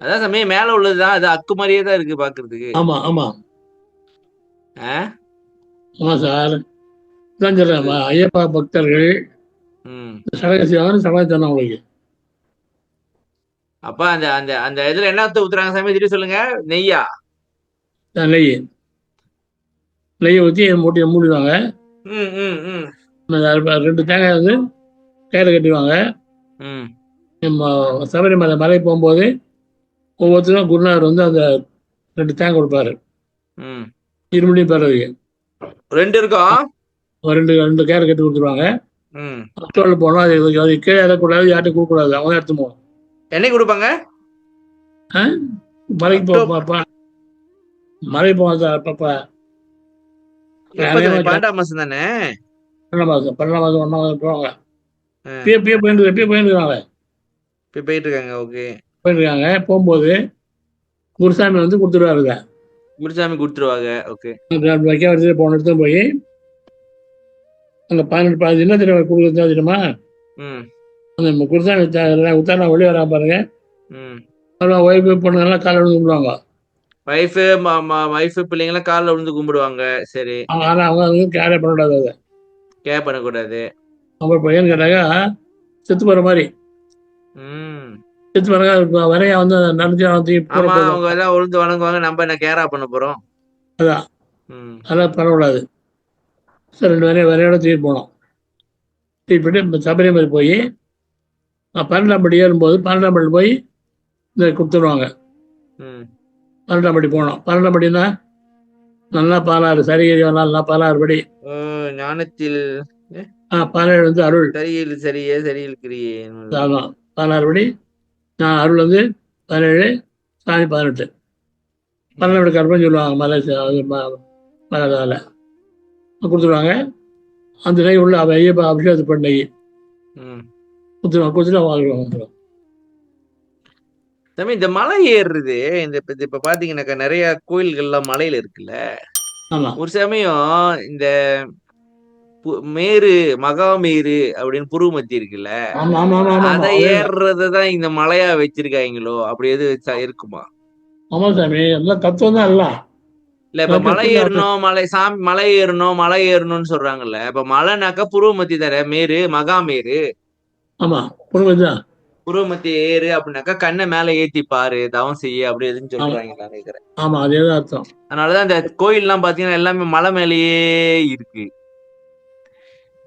அதான் சாமி மேல உள்ளதுதான், அது அக்கு மாதிரியே தான் இருக்கு பாக்குறதுக்கு. ஆமா ஆமா ஆமா சார், தான் சொல்றேன். ஐயப்பா பக்தர்கள் சடங்கு செய்வாங்க, சடங்கு சொன்ன உங்களுக்கு. அப்ப அந்த அந்த அந்த இதுல என்ன ஊத்துறாங்க சாமி, திடீர் சொல்லுங்க. நெய்யா? நெய்யை ஊற்றி மூட்டையை மூடிடுவாங்க. 2 தேங்காய் வந்து கையில் கட்டிடுவாங்க. சபரிமலை மலை போகும்போது ஒவ்வொருத்தரும் குருநாதர் வந்து அந்த 2 தேங்காய் கொடுப்பாரு. இருமுடியும் பெறதுக்கு 2 இருக்கும். 2 கேரை கட்டி கொடுத்துருவாங்க. தோல் போனோம், அது கீழே இறக்கூடாது, யார்ட்டும் கொடுக்கக்கூடாது, அவங்க எடுத்து போகணும். என்னைக்கு கொடுப்பாங்க? மலைக்கு மலை போவாங்க சார். அப்பப்ப 12ஆம் மாசம் தானே? 12ஆம் மாதம் 1ஆம் மாதம் போவாங்க. போயிருக்காங்க. போயிட்டு இருக்காங்க. ஓகே, போயிருக்காங்க. போகும்போது குருசாமி வந்து கொடுத்துருவாருங்க. குருசாமி கொடுத்துருவாங்க. ஓகே, வைக்க வச்சு போன இடத்துல போய் அங்கே 18 என்ன தெரியுமா கொடுக்குறது தெரியுமா? அந்த குருசாமி உத்தாரணம் வெளியே வரா பாருங்க, ஒய்ஃபு பொண்ணுங்கெல்லாம் காலை விழுந்து கும்பிடுவாங்க. வைஃப் பிள்ளைங்களாம் காலில் விழுந்து கும்பிடுவாங்க. சரி, ஆனால் அவங்க வந்து கேரே பண்ணக்கூடாது, அதை கேர் பண்ணக்கூடாது. அவங்க பையன் கேட்டாங்க செத்து போகிற மாதிரி. செத்து போறாங்க, வரையா வந்து நினைச்சு அவங்க எல்லாம் உழுந்து வணங்குவாங்க, நம்ம என்ன கேரா பண்ண போறோம்? அதான் அதெல்லாம் பண்ணக்கூடாது சார். 2 வரையோட தூக்கி போனோம். தூக்கி போயிட்டு சபரிமலை போய் 12ஆம் படி ஏறும்போது 12ஆம் படி போய் இந்த கொடுத்துருவாங்க. 12ஆம் படி போனோம். 12ஆம் படினா நல்லா 16 சரிகிரி, நல்லா 16 படி ஞானத்தில் 17 வந்து அருள். சரியில் கிரியே. ஆமாம், 16 படி. நான் அருள் வந்து 17, சாமி 18. 12 படி கருப்பம் சொல்லுவாங்க மலை கொடுத்துருவாங்க. அந்த நெய் உள்ள ஐயப்பா அபிஷேகத்து பண்ண நெய் கொடுத்துட்டு வாங்கிடுவாங்க. தம்பி, இந்த மலை ஏறுறது, இந்த இப்ப பாத்தீங்கன்னாக்கா நிறைய கோயில்கள்லாம் மலையில இருக்குல்ல. ஒரு சமயம் இந்த மேரு மகாமேரு அப்படின்னு புருவமத்தி இருக்குல்ல, அதை ஏறுறதுதான் இந்த மலையா வச்சிருக்காங்களோ, அப்படி எது இருக்குமா? ஆமா சாமி, எல்லாம் தத்துவம் தான். இல்ல இப்ப மலை ஏறணும், மலை ஏறணும்னு சொல்றாங்கல்ல. இப்ப மலைனாக்கா புருவமத்தி தர மேரு மகாமேரு. ஆமா, புருவமத்தி புருவமத்தி ஏறு அப்படின்னாக்கா கண்ணை மேல ஏத்தி பாரு, தவம் செய்ய, அப்படி எதுன்னு சொல்றாங்க நினைக்கிறேன். ஆமா, அதேதான் அர்த்தம். அதனாலதான் இந்த கோயில் எல்லாம் பாத்தீங்கன்னா எல்லாமே மலை மேலேயே இருக்கு.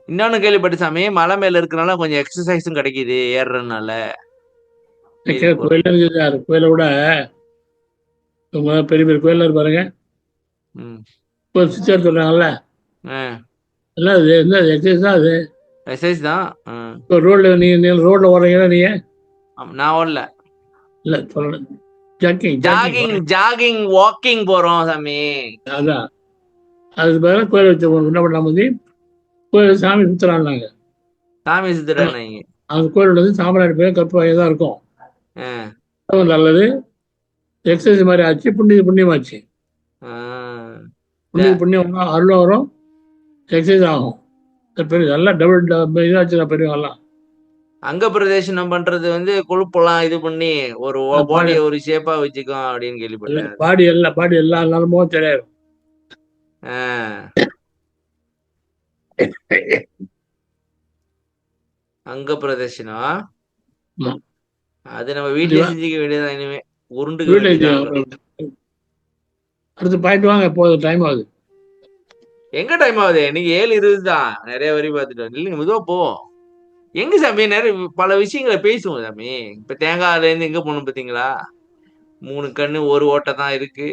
இன்னொன்னு கேள்விப்பட்ட சாமி, மலை மேல இருக்கனால கொஞ்சம் எக்ஸசைஸும் கிடைக்குது ஏறுறதுனால. கோயில விட பெரிய பெரிய கோயில பாருங்க, சிஸ்டர் சொல்றாங்கல்ல, என்ன எக்ஸசைஸ் தான் அது. எக்ஸசைஸ் தான். ரோட்ல நீங்க ரோட்ல ஓடுறீங்கன்னா நீங்க, நான் ஓடல, இல்ல சொல்றேன், ஜாகிங் வாக்கிங் போறோம் சாமி. அதான் அதுக்கு பதிலாக கோயில் வச்சு என்ன பண்ணாம வந்து கோயில் சாமி சுத்துறாங்க. சாமி சுத்துறாங்க. அந்த கோயில் வந்து சாம்பிராணி பேர் கற்பு வாங்கி தான் இருக்கும். நல்லது, எக்ஸசைஸ் மாதிரி ஆச்சு, புண்ணியமாச்சு. புண்ணியம் அருள் வரும், எக்ஸசைஸ் ஆகும். நல்லா டபுள் இதாச்சு பெரியவங்கலாம். அங்க பிரதேசனம் பண்றது வந்து கொழுப்பெல்லாம் இது பண்ணி ஒரு பாடியை ஒரு ஷேப்பா வச்சுக்கும் அப்படின்னு கேள்விப்பட்டேன். பாடி எல்லா நலமும் தெரியாது. அங்க பிரதேசனம் அது நம்ம வீட்டுல செஞ்சுக்க வேண்டியதான். இனிமே உருண்டு அடுத்து பாயிண்ட் வாங்க, போதும், டைம் ஆகுது. எங்க டைம் ஆகுது? இன்னைக்கு 7:20 தான். நிறைய வரி பார்த்துட்டோம். இல்லைங்க, மெதுவா போவோம். எங்க சாமி நிறைய பல விஷயங்களை பேசுவோம் சாமி. இப்ப தேங்காயில இருந்து எங்க போகணும் பாத்தீங்களா? 3 கண்ணு 1 ஓட்டை தான் இருக்கு.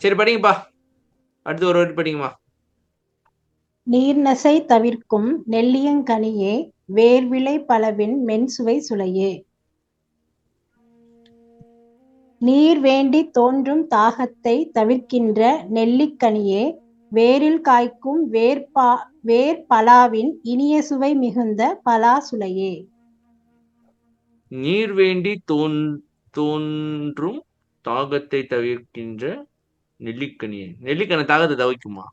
சரி படிங்கப்பா, அடுத்து ஒரு வாட்டி படிங்கம்மா. நீர்நசை தவிர்க்கும் நெல்லியங்கனியே வேர்விளை பலவின் மென்சுவை சுளையே. நீர் வேண்டித் தோன்றும் தாகத்தை தவிர்க்கின்ற நெல்லிக்கனியே வேரில் காய்க்கும் வேர்பலாவின் இனிய சுவை மிகுந்த பலாசுளையே. நீர் வேண்டி தோன்றும் தாகத்தை தவிர்க்கின்ற நெல்லிக்கனியே. நெல்லிக்கனி தாகத்தை தவிக்குமா?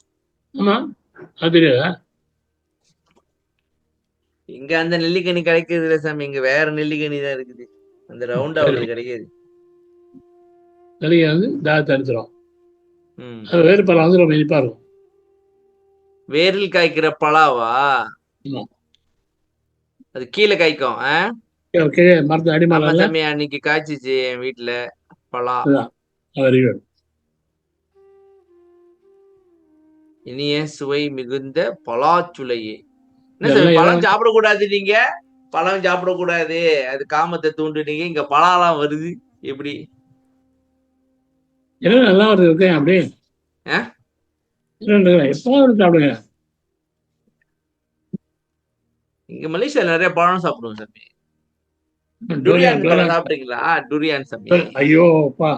ஆமா, அது தெரியாதா? இங்க அந்த நெல்லிக்கனி கிடைக்கிறது இல்ல சாமி, இங்க வேற நெல்லிக்கனி தான் இருக்குது. அந்த ரவுண்டா உள்ளது கிடைக்காது. நெல்லிக்காய் வந்து தாகத்தை அடிச்சிடும். ம். அது வேறு பழம் வந்து ரொம்ப இனிப்பா இருக்கும். வேரில் காய்க்கிற பலாவா? ஆமா, அது கீழே காய்க்கும். கீழே மரத்து ஆமா அடிமரம் சாமி, அன்னைக்கு காய்ச்சிச்சு என் வீட்டுல பலா. அதுதான் வெரி குட். இனிய சுவை மிகுந்த பலாச்சுளையே. என்ன சாமி, இதெல்லாம் பழம் சாப்பிடக்கூடாது நீங்க? பழம் சாப்பிடக்கூடாது, அது காமத்தை தூண்டுனீங்க, இங்க பலாலாம் வருது எப்படி? எல்லாம் நல்லா வருது இருக்கேன் அப்படி. ஆ? எப்போ சாப்பிடுங்க. இங்க மலேசியால நிறைய பழம் சாப்பிடுவோம் சாமி. டூரியான் டுரியான் பழம் டூரியான். சாப்பிட்டீங்களா? டுரியான் சாமி ஐயோ அப்பா,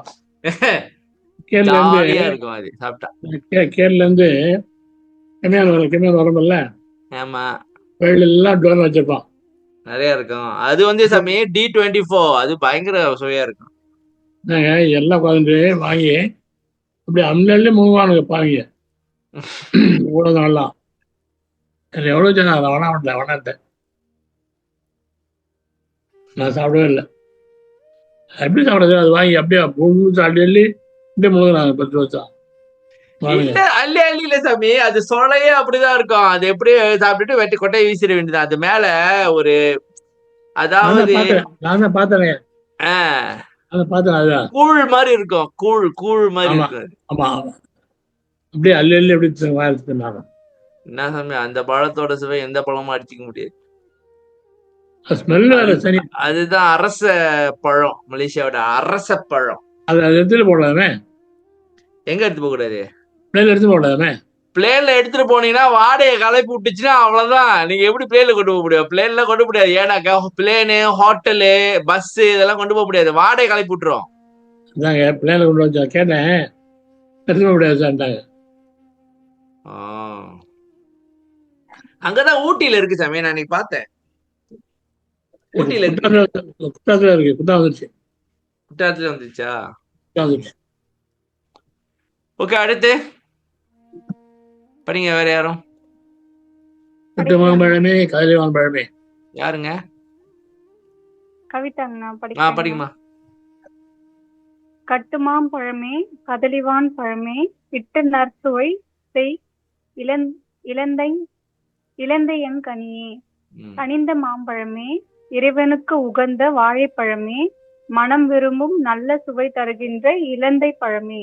கேரளா இருந்து ஜாலியா இருக்கும் அது சாப்பிட்டா. கேரளா இருந்து கம்மியான வரமில்ல, ஆமா, வெள்ள எல்லாம் டோர் வச்சிருப்பான். நிறைய இருக்கும். அது வந்து சாமி D24, அது பயங்கர சுவையா இருக்கும். நாங்க எல்லாம் உட்காந்து வாங்கி அப்படி அம்னல்லே மூவானுங்க பாருங்க ஊடகம் எல்லாம். எவ்வளவு சொன்னா அதை வேணாட்டேன். நான் சாப்பிடவே இல்லை. எப்படி சாப்பிடுறது? அது வாங்கி அப்படியே முழு அள்ளி இப்படியே முழுகிறாங்க 10 வருஷம். இல்ல, அள்ளி அள்ளி இல்ல சாமி, அது சொலையே அப்படிதான் இருக்கும். அது எப்படி சாப்பிட்டுட்டு வெட்டி கொட்டையை வீசிட வேண்டியது. அது மேல ஒரு, அதாவது நான் தான் பார்த்தேன். அதுதான் கூழ் மாதிரி இருக்கும். கூழ் மாதிரி ஆமா. இருக்கும். ஆமா, அப்படியே அள்ளி எப்படி வாங்கினாங்க. என்ன சாமி, அந்த பழத்தோட சுவை எந்த பழமும் அடிச்சுக்க முடியாது. ஸ்மெல் வேற சரி. அதுதான் அரச பழம், மலேசியாவோட அரச பழம். அது எடுத்துட்டு போடலாமே. எங்க எடுத்து போக கூடாது? பிளேன்ல எடுத்து போடலாமே. பிளேன்ல எடுத்துட்டு போனீங்கன்னா வாடையை கலப்பி விட்டுச்சுன்னா அவ்வளவுதான். நீங்க எப்படி பிளேன்ல கொண்டு போக முடியும்? பிளேன்ல கொண்டு போக முடியாது. ஏன்னாக்கா பிளேனு, ஹோட்டலு, பஸ் இதெல்லாம் கொண்டு போக முடியாது, வாடையை கலப்பி விட்டுரும். அதாங்க பிளேன்ல கொண்டு வச்சா கேட்டேன், எடுத்து போக முடியாது சார்ட்டாங்க. அங்கதான் ஊட்டியில இருக்கு சாமி, நான் இன்னைக்கு பார்த்தேன். ஊட்டியில இருக்கு. குற்றாலத்துல இருக்கு. குற்றாலத்துல வந்துச்சா? வந்துச்சு. ஓகே, அடுத்து படிங்க. வேற யாரும்? கட்டுமான் பழமே கதலிவான் பழமே. யாருங்க? கவிதாங்கண்ணா படிக்குமா. கட்டுமாம் பழமே கதலிவான் பழமே இட்டு நற்சுவை செய் இளந்தையன் கனியே. கனிந்த மாம்பழமே இறைவனுக்கு உகந்த வாழைப்பழமே மனம் விரும்பும் நல்ல சுவை தருகின்ற இலந்தை பழமே.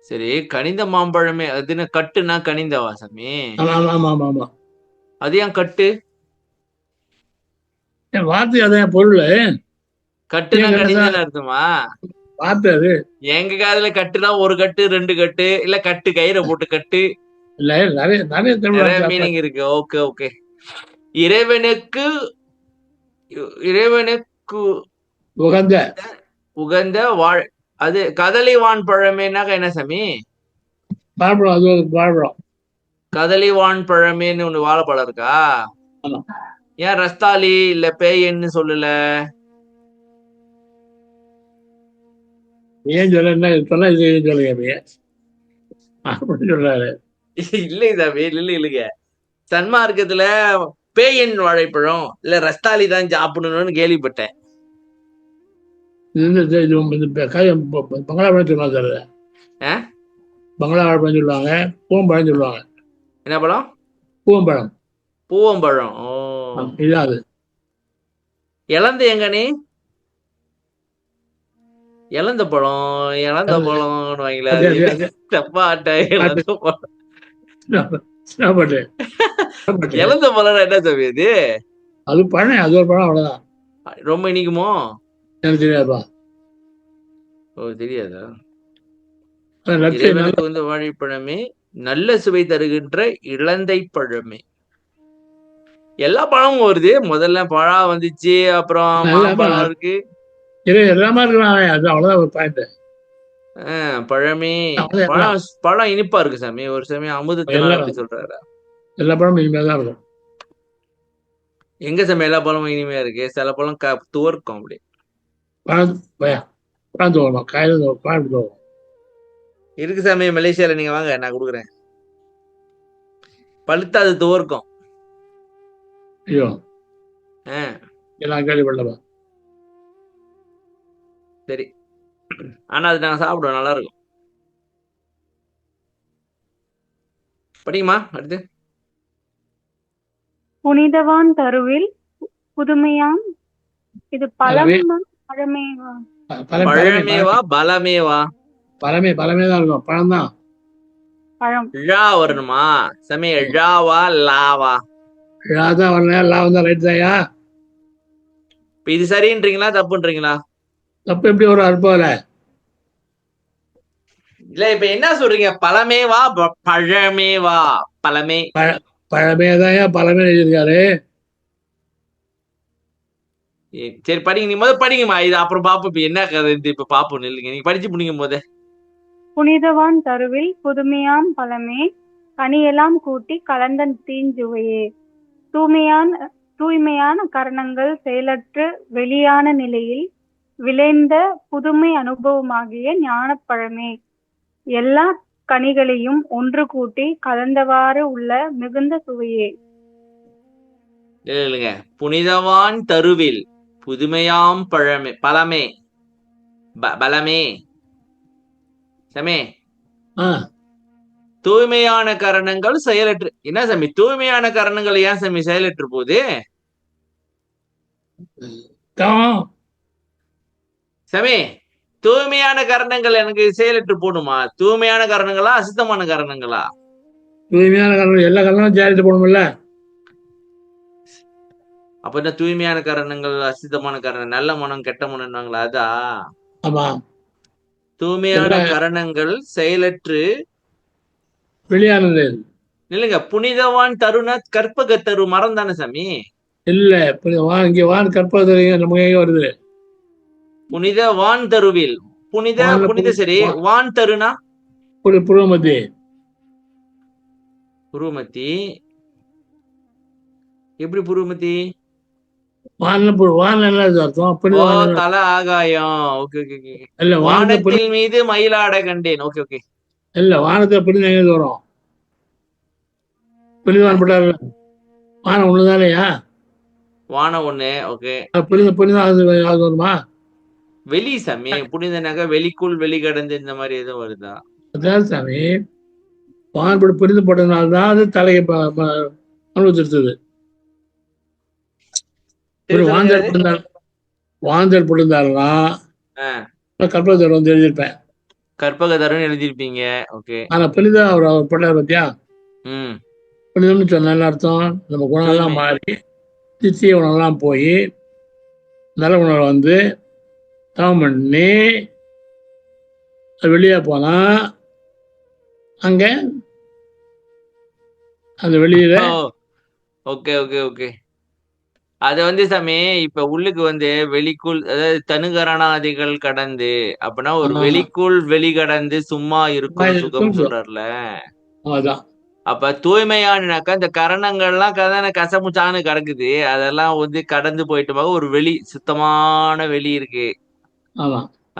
சரி, கனிந்த மாம்பழமே அது கட்டுனா கனிந்தவா சாமி? ஆமா. அது ஏன் கட்டு? வார்த்தை அதான் பொருள். கட்டுனா கனிந்தன்னு அர்த்தமா? வார்த்தை அது. எங்க காதுல கட்டுனா ஒரு கட்டு, 2 கட்டு, இல்ல கட்டு கயிறை போட்டு கட்டு, இல்ல நிறைய மீனிங் இருக்கு. ஓகே. இறைவனுக்கு உகந்த வாழ், அது கதலிவான் பழமேனாக்க என்ன சாமி? வாழைப்பழம். அது வாழைப்பழம். கதலிவான் பழமேன்னு ஒண்ணு வாழைப்பழம் இருக்கா? ஏன் ரஸ்தாலி இல்ல பேயன்னு சொல்லல? ஏன் சொல்ல சொன்னா சொல்லுங்க சொல்றாரு. இல்லை சாமி, இல்லைங்க. சன்மார்க்கத்துல பேயன் வாழைப்பழம் இல்ல ரஸ்தாலி தான் சாப்பிடணும்னு கேள்விப்பட்டேன். பங்களா பழம் சொல்லுவாங்க சார். பங்களா வாழைப்பழம் சொல்லுவாங்க, பூவம்பழம் சொல்லுவாங்க. என்ன பழம்? பூவம்பழம். இதுதான் அது. இளந்த எங்கனே? இளந்த பழம்னு வாங்கில. இளந்த பழம் என்ன சாமி அது? அது பழம், அது ஒரு பழம், அவ்வளவுதான். ரொம்ப இனிக்குமோ? எனக்கு தெரியாதுப்பா. ஓ, தெரியாதா? அது நற்செய்தி நல்ல இறைவனுக்கு வந்து வாழைப்பழமே, நல்ல சுவை தருகின்ற இலந்தை பழமே. எல்லா பழமும் வருது. முதல்ல பழா வந்துச்சு, அப்புறம் எல்லாமே மாம்பழம் இருக்கு. எல்லாமே இருக்கிறான். அது அவ்வளவுதான் ஒரு பாயிண்ட். பழமே. எல்லாம் பழம் இனிப்பா இருக்கு சாமி. ஒரு சமயம் அமுதத்தினால எல்லாம் அப்படி சொல்றாரு. எல்லா பழமும் இனிமையா தான் இருக்கும். எங்க சாமி எல்லா பழமும் இனிமையா இருக்கு? சில பழம் துவர்க்கும் அப்படி. பழம் பழம் தோணும், காயில பழம் தோணும். இருக்கு சாமி, மலேசியால நீங்க வாங்க, நான் கொடுக்குறேன். பழுத்தா அது துவர்க்கும். ஐயோ, ஆஹ் எல்லாம் கேள்விப்பட்டவா. சரி. ஆனா அது நாங்க சாப்பிடுவோம், நல்லா இருக்கும். படிக்குமா அடுத்து? புனிதவான் தருவில் புதுமையாம். இது பழமே பழமேவா? பழமேவா பலமேவா? பழமே தான் இருக்கும். பழம் தான். பழம். ழா வரணுமா சாமி? ழாவா லாவா? தான் வரல, எல்லாம் தான் ரைட் தாயா. இப்ப இது சரின்றீங்களா தப்புன்றீங்களா? தப்பு எப்படி ஒரு அற்புதம். இல்ல இப்ப என்ன சொல்றீங்க? பழமேவா பழமேவா? பழமே. பழமே தான் பழமே எழுதியிருக்காரு. சரி படிங்க, நீ முதல் படிங்கம்மா. இது அப்புறம் பாப்போம். இப்ப என்ன கதை இப்ப பாப்போம். நில்லுங்க, நீங்க படிச்சு முடிக்கும் போதே. புனிதவான் தருவில் புதுமையாம் பழமே, கனியெல்லாம் கூட்டி கலந்த தீஞ்சுவையே. தூய்மையான கரணங்கள் செயலற்று வெளியான நிலையில் விளைந்த புதுமை அனுபவமாகிய ஞானப்பழமே, எல்லா கனிகளையும் ஒன்று கூட்டி கலந்தவாறு உள்ள மிகுந்த சுவையே. இல்லைங்க, புனிதவான் தருவில் புதுமையாம் பழமே பலமே சமே. தூய்மையான கரணங்கள் செயலற்று. என்ன சாமி தூய்மையான கரணங்கள் ஏன் சாமி செயலற்று போகுது? சாமி தூய்மையான கரணங்கள் எனக்கு செயலற்று போடுமா? தூய்மையான கரணங்களா அசுத்தமான கரணங்களா? தூய்மையான கரணங்கள் எல்லா கரணங்களும் ஜாலிட்டு போடணும்ல. அப்ப என்ன தூய்மையான கரணங்கள் அசுத்தமான கரணம், நல்ல மனம் கெட்ட மனம்னாங்களா? அதா ஆமா. தூய்மையான கரணங்கள் செயலற்று வெளியானது இல்லைங்க. புனிதவான் தருண கற்பக தரு மரம் தானே சாமி? இல்ல, இங்க வான் கற்பது நம்ம வருது. புனித வான் தருவில் புனித சரி. வான் தருனா புருவமத்தி. புருவமத்தி எப்படி? புருவமத்தி வான் அர்த்தம். தல ஆகாயம். Okay okay okay. இல்ல, வானத்தில் மீது மயிலாட கண்டேன். Okay okay. இல்ல, வானத்தை புனித எங்க வரும்? புனிதவான் போட்டாரு. வானம் ஒண்ணுதானையா? வானம் ஒண்ணு. ஓகே. புனிதம் அது வருமா? வெளி சாமி புனிதனாக வெளிக்குள் வெளி கடந்து இந்த மாதிரி எதுவும் வருதா? அதான் சாமி, வான்படி புனிதம் போட்டதுனால்தான் அது தலையை அனுபவிச்சிருந்தது. வாந்தல் புரிந்தாருன்னா கற்பகதர் வந்து எழுதியிருப்பேன். கற்பகதரன் எழுதியிருப்பீங்க. ஓகே. ஆனா புனிதம் அவர் போட்டார் பத்தியா? புனிதம்னு சொன்ன அர்த்தம் நம்ம குணம்லாம் மாறி திச்சிய உணவெல்லாம் போய் நல்ல உணவு வந்து தவம் பண்ணி வெளியே போனா அங்க அந்த வெளியில. Okay okay okay. அது வந்து சாமி இப்ப உள்ளுக்கு வந்து வெளிக்குள், அதாவது தனுகரணாதிகள் கடந்து அப்படின்னா ஒரு வெளிக்குள் வெளி கடந்து சும்மா இருக்கும் சுகம் சொல்றாருல. அப்ப தூய்மையானாக்கா இந்த கரணங்கள்லாம் கசமுச்சான்னு கிடக்குது. அதெல்லாம் வந்து கடந்து போயிட்டு ஒரு வெளி, சுத்தமான வெளி இருக்கு.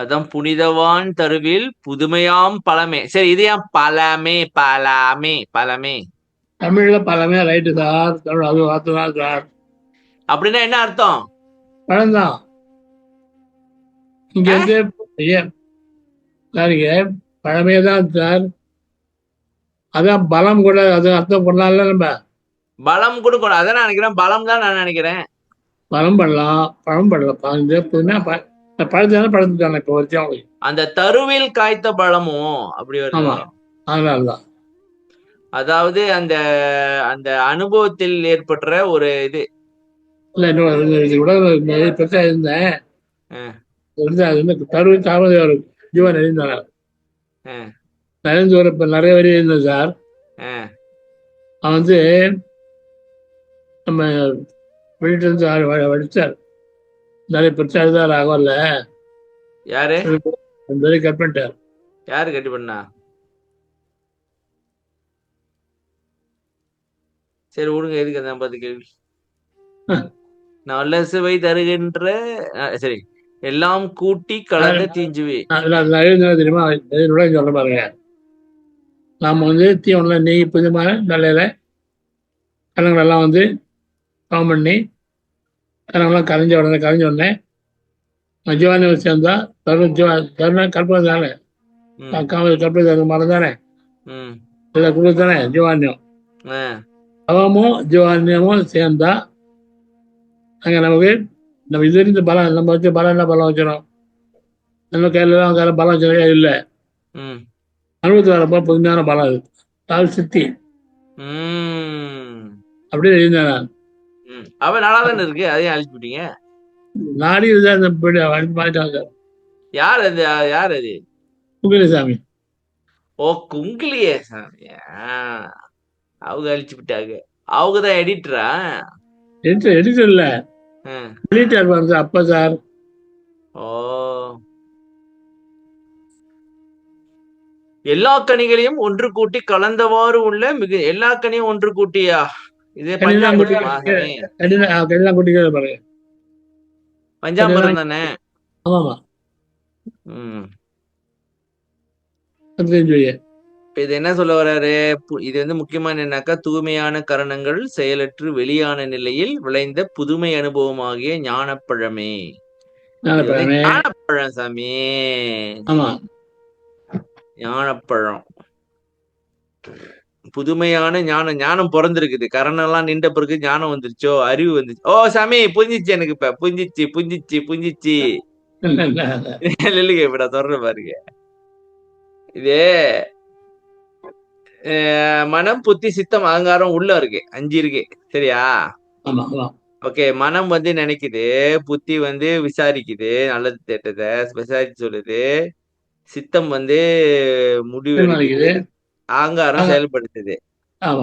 அதான் புனிதவான் தருவில் புதுமையாம் பழமே. சரி, இது ஏன் பழமே? பழமே தமிழ்ல பழமே ரைட்டு சார். தமிழ் அது வார்த்தை தான் சார். அப்படின்னா என்ன அர்த்தம்? பழம்தான். இங்க வந்து சாரிங்க, பழமே தான் சார். அதான் பலம் கூட அது அர்த்தம் பண்ணலாம்ல. நம்ம பலம் கொடுக்கணும். அதான் நான் நினைக்கிறேன். பலம் தான் நான் நினைக்கிறேன். பழம் பண்ணலாம், பழம் பண்ணலாம். பழத்தான பழத்துட்டான இப்ப வரைக்கும் அந்த தருவில் காய்த்த பழமும் அப்படி வருது. அதனாலதான். அதாவது அந்த அந்த அனுபவத்தில் ஏற்பட்ட ஒரு இது இல்ல. இன்னொரு பெருசா இருந்தேன். தருவில் காமதேவர் ஜீவன் எழுந்தார். நரேந்து வர இப்ப நிறைய வரி இருந்தது சார். ஆ, அவன் வந்து நம்ம வீட்டுல இருந்து வடிச்சார். நிறைய பிரச்சனை எழுதார் ஆகல. யாரு அந்த வரி கட் பண்ணிட்டார். யாரு கட்டி பண்ணா? சரி விடுங்க, எதுக்கு அந்த 50 கேள்வி. நல்ல சுவை தருகின்ற சரி, எல்லாம் கூட்டி கலந்த தீஞ்சுவை. அதுல எழுதுனா தெரியுமா? எழுதுனா சொல்ல பாருங்க. நாம வந்து தீவன நெய் புதுமான நல்ல கலங்களெல்லாம் வந்து கவம் பண்ணி கலங்கெல்லாம் கரைஞ்ச உடனே ஜீவானி சேர்ந்தா தருணம் கற்பனை தானே. ம், கற்பனை மரம் தானே. ம், இதில் கொடுத்து தானே ஜீவானியம். ஆ, கவமும் ஜீவானியமும் சேர்ந்தா அங்கே நமக்கு நம்ம இது இருந்து பலம் நம்ம வச்சு பலம் என்ன பலம் வச்சிடும்? நம்ம கையில தான் பலம் வச்சுருக்கே இல்லை. ம், அனுபவத்து வரப்போ புதுமையான பலம் அது. அதாவது சித்தி ம், அப்படியே எழுந்தேன் நான். ம். அவ நல்லா தானே இருக்கு, அதையும் அழிச்சு விட்டீங்க. நாடி தான் இந்த மாட்டாங்க யார் அது? யார் அது? குங்கிலிசாமி. ஓ, குங்கிலியே சாமி. அவங்க அழிச்சு விட்டாங்க. அவங்க தான் எடிட்டரா? எடிட்டர் இல்லை, எடிட்டர் வந்து அப்பா சார். ஓ, எல்லா கனிகளையும் ஒன்று கூட்டி கலந்தவாறு உள்ள மிக எல்லா கனியும் ஒன்று கூட்டியா? இது கனிதான் கூட்டி பஞ்சாமிர்தமா சாமி? கனிதான் கூட்டிக்கிறது பாருங்க. பஞ்சாமிர்தம் தானே? ஆமாமா, ம். 25 இப்ப இது என்ன சொல்ல வர்றாரு? இது வந்து முக்கியமான என்னன்னாக்கா, தூய்மையான கரணங்கள் செயலற்று வெளியான நிலையில் விளைந்த புதுமை அனுபவமாகிய ஞானப்பழமே. இது வந்து ஞானப்பழம் சாமி. ஆமா, ஞானப்பழம் புதுமையான ஞானம் பிறந்திருக்குது. கரணெல்லாம் நின்ற பிறகு ஞானம் வந்துருச்சோ, அறிவு வந்துச்சு. ஓ சாமி, புரிஞ்சிச்சு எனக்கு. இப்ப புரிஞ்சிச்சு. இல்லைங்க, இப்ப நான் சொல்றேன் பாருங்க. இது மனம், புத்தி, சித்தம், அகங்காரம் உள்ள இருக்கு. 5 இருக்கு. சரியா? ஓகே. மனம் வந்து நினைக்குது, புத்தி வந்து விசாரிக்குது, நல்லது தேட்டதை விசாரிச்சு சொல்லுது, சித்தம் வந்து முடிவு எடுக்குது, அகங்காரம் செயல்படுத்துது,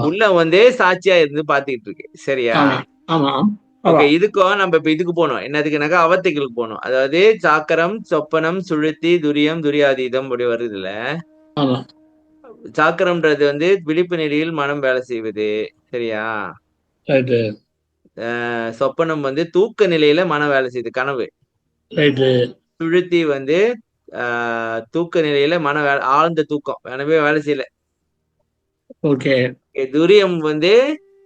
உள்ள வந்து சாட்சியா இருந்து பாத்துக்கிட்டு இருக்கு. சரியா? ஓகே. இதுக்கும் நம்ம இப்ப இதுக்கு போனோம். என்னதுக்குனாக்கா அவத்தைகளுக்கு போனோம். அதாவது சாக்கரம், சொப்பனம், சுழுத்தி, துரியம், துரியாதீதம் அப்படி வருதுல. சாக்கரம்ன்றது வந்து விழிப்பு நிலையில் மனம் வேலை செய்வது. சரியா? சொப்பனம் வந்து தூக்க நிலையில மனம் வேலை செய்யுது, கனவு. சுழுத்தி வந்து தூக்க நிலையில மன வேலை, ஆழ்ந்த தூக்கம், எனவே வேலை செய்யல. ஓகே. துரியம் வந்து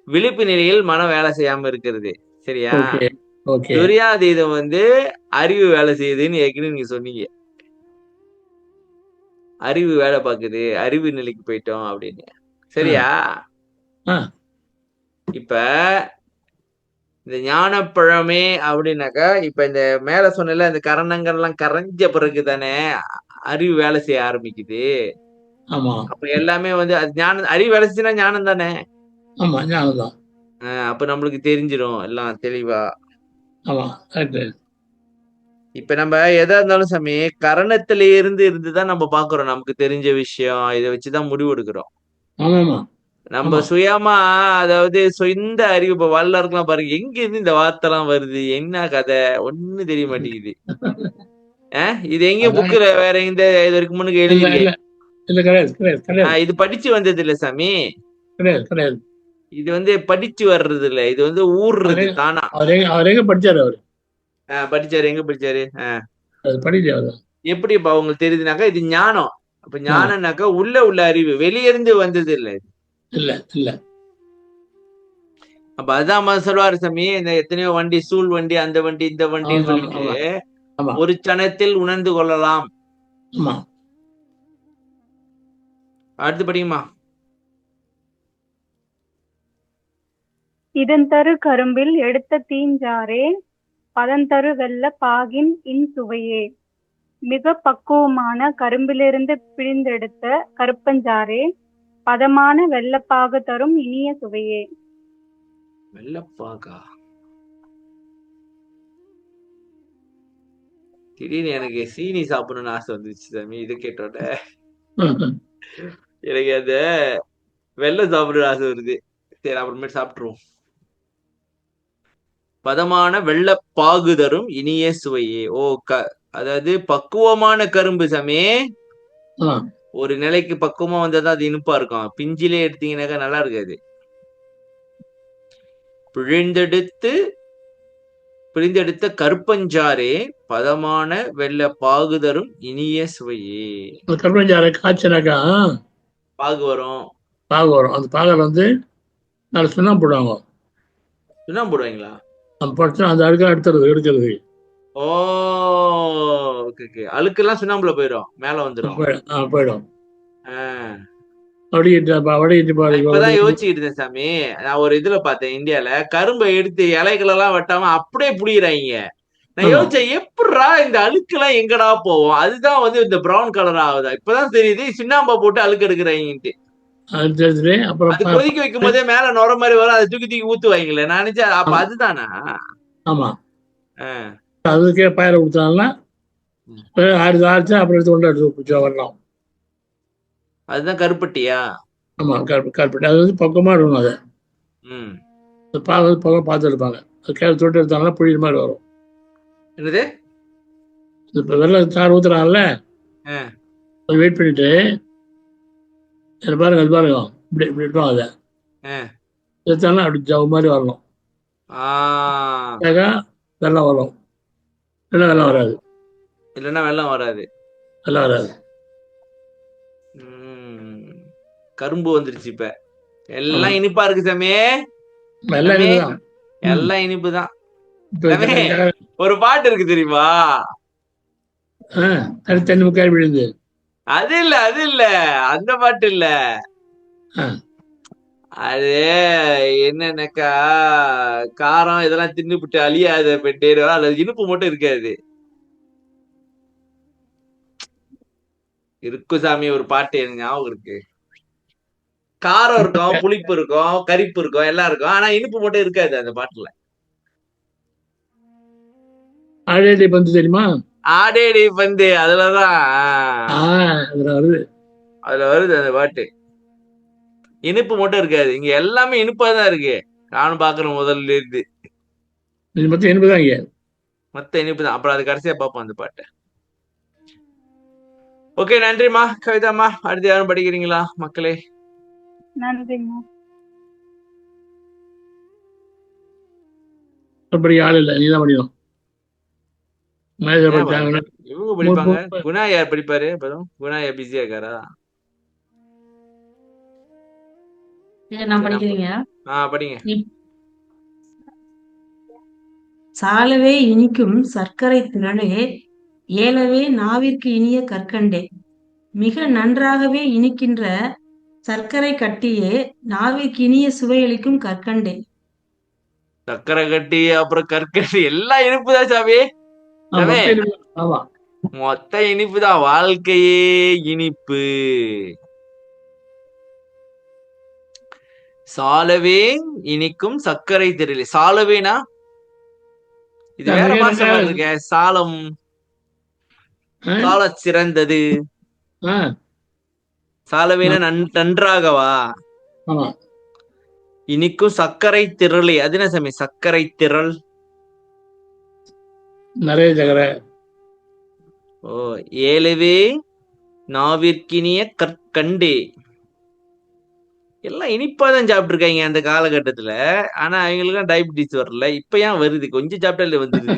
விழிப்பு நிலையில் மனம் வேலை செய்யாம இருக்கிறது. சரியா? துரியாதீதம் வந்து அறிவு வேலை செய்யுதுன்னு ஏற்கனவே நீங்க சொன்னீங்க. அறிவு வேலை பார்க்குது, அறிவு நிலைக்கு போயிட்டோம் அப்படின்னு. சரியா? இப்ப இந்த ஞானப்பழமே அப்படின்னாக்கா, இப்ப இந்த மேல சொன்னல இந்த கரணங்கள்லாம் கரைஞ்ச பிறகு தானே அறிவு வேலை செய்ய ஆரம்பிக்குது. அப்ப எல்லாமே வந்து அது ஞானம். அறிவு வேலை செஞ்சுன்னா ஞானம் தானே? அப்ப நம்மளுக்கு தெரிஞ்சிடும் எல்லாம் தெளிவா. இப்ப நம்ம எதா இருந்தாலும் சாமி, கரணத்தில இருந்துதான் நம்ம பாக்குறோம். நமக்கு தெரிஞ்ச விஷயம் இதை வச்சுதான் முடிவு எடுக்கிறோம். நம்ம சுயமா, அதாவது சொந்த அறிவு. இப்ப வல்லருக்கெல்லாம் பாருங்க, எங்க இருந்து இந்த வார்த்தை எல்லாம் வருது, என்ன கதை, ஒண்ணு தெரிய மாட்டேங்குது. இது எங்க புக்குல வேற இந்த இது வரைக்கும் முன்னுக்கு எழுதிருக்கேன். இது படிச்சு வந்தது இல்ல சாமி. இது வந்து படிச்சு வர்றது இல்ல, இது வந்து ஊர்றது தானா. அவர் எங்க படிச்சாரு? அவரு படிச்சாரு. எங்க படிச்சாரு? எப்படி இப்ப உங்களுக்கு தெரியுதுனாக்கா இது ஞானம். அப்ப ஞானம்னாக்கா உள்ள அறிவு, வெளியிருந்து வந்தது இல்ல. இல்ல. அப்ப அதான் சொல்லுவாரு சாமி, இந்த எத்தனையோ வண்டி, சூழ் வண்டி, அந்த வண்டி, இந்த வண்டின்னு சொல்லிட்டு ஒரு சனத்தில் உணர்ந்து கொள்ளலாம். அடுத்து படிக்குமா. இதன்தரு கரும்பில் எடுத்த தீஞ்சாரே, பதந்தரு வெள்ள பாகின் இன் சுவையே. மிக பக்குவமான கரும்பிலிருந்து பிழிந்தெடுத்த கருப்பஞ்சாரே, பதமான வெள்ளப்பாகு தரும் இனிய சுவையே. வெள்ளப்பாகா? திடீர்னு எனக்கு சீனி சாப்பிடணும்னு ஆசை வந்துருச்சு சாமி, இது கேட்டோட. எனக்கு அந்த வெள்ளை சாப்பிடுற ஆசை வருது. சரி, அப்புறமேட்டு சாப்பிட்டுருவோம். பதமான வெள்ளப்பாகு தரும் இனிய சுவையே. அதாவது பக்குவமான கரும்பு சாமி. ஆ, ஒரு நிலைக்கு பக்குவமா வந்தாதான் அது இனிப்பா இருக்கும். பிஞ்சிலே எடுத்தீங்கன்னாக்கா நல்லா இருக்காது. பிழிந்தெடுத்து பிழிந்தெடுத்த கருப்பஞ்சாறே பதமான வெள்ள பாகு தரும் இனிய சுவையே. அந்த கருப்பஞ்சாறை காய்ச்சினாக்கா பாகு வரும். பாகு வரும். அந்த பாகில் வந்து நாலு சுண்ணாம்பு போடுவாங்க. சுண்ணாம்பு போடுவாங்களா? அந்த படுத்து அந்த அழுக்கெல்லாம் எடுக்கிறது. ஓ, ஓகே. அழுக்கெல்லாம் சுண்ணாம்புல போயிடும், மேல வந்துடும். போயிடும். ஆஹ் வடிகட்டி இப்பதான் யோசிச்சுக்கிட்டு இருந்தேன் சாமி. நான் ஒரு இதுல பார்த்தேன், இந்தியால கரும்பை எடுத்து இலைகளெல்லாம் வெட்டாம அப்படியே புளியறாங்க. நான் யோசிச்சேன், எப்படா இந்த அழுக்கெல்லாம் எங்கடா போவோம்? அதுதான் வந்து இந்த பிரவுன் கலர் ஆகுதா? இப்பதான் தெரியுது சுண்ணாம்பை போட்டு அழுக்கு எடுக்கிறாங்கன்ட்டு. அப்புறம் அது கொதிக்க வைக்கும் போதே மேல நுர மாதிரி வரும், அதை தூக்கி தூக்கி ஊத்துவாங்களே. நான் நினைச்சேன் அப்ப அதுதானா? ஆமா, ஆஹ் அதுக்கே பயிரை கொடுத்தாங்கன்னா ஆடிச்சு அப்புறம் எடுத்து கொண்டு எடுத்து வரலாம். அதுதான் கருப்பட்டியா? ஆமா, கருப்பட்டி. அது வந்து பக்கமா இருக்கணும். அதை பால் வந்து பக்கம் பார்த்து எடுப்பாங்க. அது கேள்வி தொட்டு எடுத்தாங்கன்னா புளிய மாதிரி வரும். என்னது? இப்போ வெள்ளை சாறு ஊத்துறாங்கல்ல, அது வெயிட் பண்ணிட்டு அது பாருங்க, அது பாருங்க, இப்படி இப்படி எடுப்பாங்க. அதை எடுத்தாங்கன்னா அப்படி ஜவு மாதிரி வரணும். வெள்ளம் வரும், இல்லைன்னா வெள்ளம் வராது. இல்லைன்னா வெள்ளம் வராது. வெள்ளம் வராது. கரும்பு வந்துருச்சு. இப்ப எல்லாம் இனிப்பா இருக்கு சாமி. எல்லாம் இனிப்புதான். எல்லாம் இனிப்புதான். ஒரு பாட்டு இருக்கு தெரியுமா? தண்ணி முக்கால் விழுந்து. அது இல்ல அந்த பாட்டு இல்ல. அது என்னன்னாக்கா, காரம் இதெல்லாம் தின்னுபிட்டு அழியாத பெட்டேரு, அது இனிப்பு மட்டும் இருக்காது. இருக்கு சாமி, ஒரு பாட்டு எனக்கு ஞாபகம் இருக்கு. காரம் இருக்கும், புளிப்பு இருக்கும், கரிப்பு இருக்கும், எல்லாம் இருக்கும். ஆனா இனிப்பு மட்டும் இருக்காது அந்த பாட்டுல. ஆடேடி பந்து தெரியுமா? ஆடேடி பந்து, அதுலதான் அதுல வருது அந்த பாட்டு. இனிப்பு மட்டும் இருக்காது. இங்க எல்லாமே இனிப்பாதான் இருக்கு. நானும் பாக்குறேன் முதல்ல இருந்து. மொத்த இனிப்புதான் இங்க. மொத்த இனிப்புதான். அப்புறம் அது கடைசியா பார்ப்போம் அந்த பாட்டை. ஓகே, நன்றிமா கவிதாமா. அடுத்து யாரும் படிக்கிறீங்களா மக்களே? நன்றிம்மா. அப்படி ஆள் இல்லை, நீதான் படிக்கணும். இவங்க படிப்பாங்க. குணா யார் படிப்பாரு? குணா யார் பிஸியா இருக்காரா? நான் படிக்கிறீங்க. படிங்க. சாலவே இனிக்கும் சர்க்கரை திரளே, ஏலவே நாவிற்கு இனிய கற்கண்டே, மிக நன்றாகவே இனிக்கின்ற சர்க்கரை கட்டியே, நாவிற்கு இனிய சுவையளிக்கும் கற்கண்டே. சர்க்கரை கட்டி அப்புறம் கற்கண்டு எல்லாம் இனிப்புதான் சாமி. மொத்த இனிப்புதான். வாழ்க்கையே இனிப்பு. சாலவே இனிக்கும் சர்க்கரை திரளே. சாலவேனா இது வேற மாசமா இருக்க. சாலம் சால சிறந்தது. சாலவேனா நன்றாகவா? இனிக்கும் சர்க்கரை திரளே. அது என்ன சாமி சர்க்கரை திரள்? நிறைய சர்க்கரை. ஏலவே நாவிற்கினிய கற்கண்டே. எல்லாம் இனிப்பாதான் சாப்பிட்டு இருக்காங்க அந்த காலகட்டத்துல. ஆனா அவங்களுக்கு டயபிட்டிஸ் வரல. இப்ப ஏன் வருது? கொஞ்சம் சாப்பிட்டாலே வந்துருது.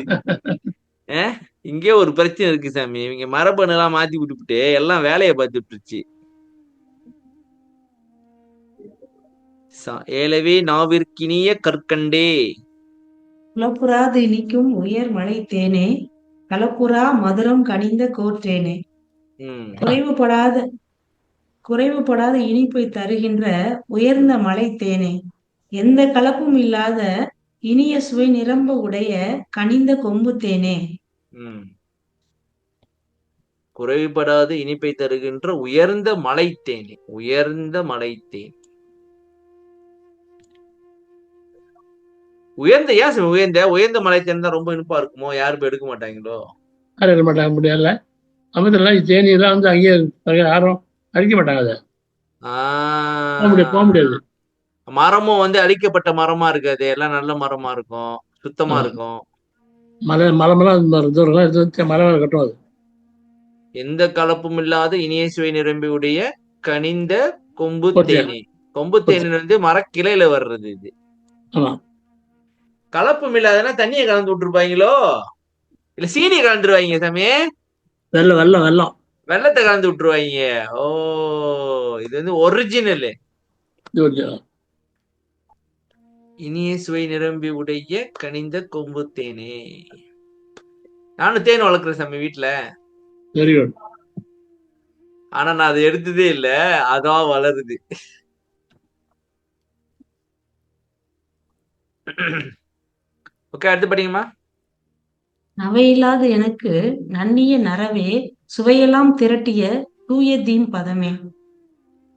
இங்கே ஒரு பிரச்சனை இருக்கு சாமி. இவங்க மரபணு எல்லாம் மாத்தி விட்டுவிட்டு எல்லாம் வேலையை பார்த்துட்டுருச்சு. ஏலவே நாவிற்கினிய கற்கண்டே. குலப்புறாது இனிக்கும் உயர் மலை தேனே, கலப்புறா மதுரம் கனிந்த கோற்றேனே. குறைவுபடாத இனிப்பை தருகின்ற உயர்ந்த மலை தேனே, எந்த கலப்பும் இல்லாத இனிய சுவை நிரம்ப உடைய கனிந்த கொம்பு தேனே. குறைவுபடாத இனிப்பை தருகின்ற உயர்ந்த மலை தேனே. உயர்ந்த மலை தேன். உயர்ந்த ஏன் உயர்ந்த மலை தேன் தான் ரொம்ப இனிப்பா இருக்குமோ? யாரும் எடுக்க மாட்டாங்களோ? எடுக்க மாட்டாங்க, முடியல. அமைச்சர்லாம் தேனி எல்லாம் வந்து அங்கேயே யாரும் அழிக்க மாட்டாங்க அதை. போக ஆஹ் முடியாது. மரமும் வந்து அழிக்கப்பட்ட மரமா இருக்காது, எல்லாம் நல்ல மரமா இருக்கும், சுத்தமா ஆமா. இருக்கும். மரமெல்லாம் எடுத்து மரம் கட்டும் அது. எந்த கலப்பும் இல்லாத இனிய சுவை நிரம்பி உடைய கனிந்த கொம்பு கொச்சை. தேனி. கொம்பு தேனி வந்து மரக்கிளையில வர்றது இது. ஆமா. கலப்பும் இல்லாதனா தண்ணியை கலந்து விட்டுருப்பாங்களோ, இல்ல சீனியை கலந்துருவாங்க சாமி, வெள்ளம். வெள்ளத்தை கலந்து விட்டுருவாங்க. ஓ, இது வந்து ஒரிஜினல். இது ஒரு இனிய சுவை நிரம்பி உடைய கனிந்த கொம்பு தேனே. நானும் தேன் வளர்க்குறேன் சாமி வீட்டுல. Very good. ஆனா நான் அதை எடுத்ததே இல்ல, அதான் வளருது. ஓகே, அடுத்து படிங்கம்மா. நவையில்லாத எனக்கு நன்னிய நறவே சுவையெல்லாம் திரட்டிய தூய தீம் பதமே.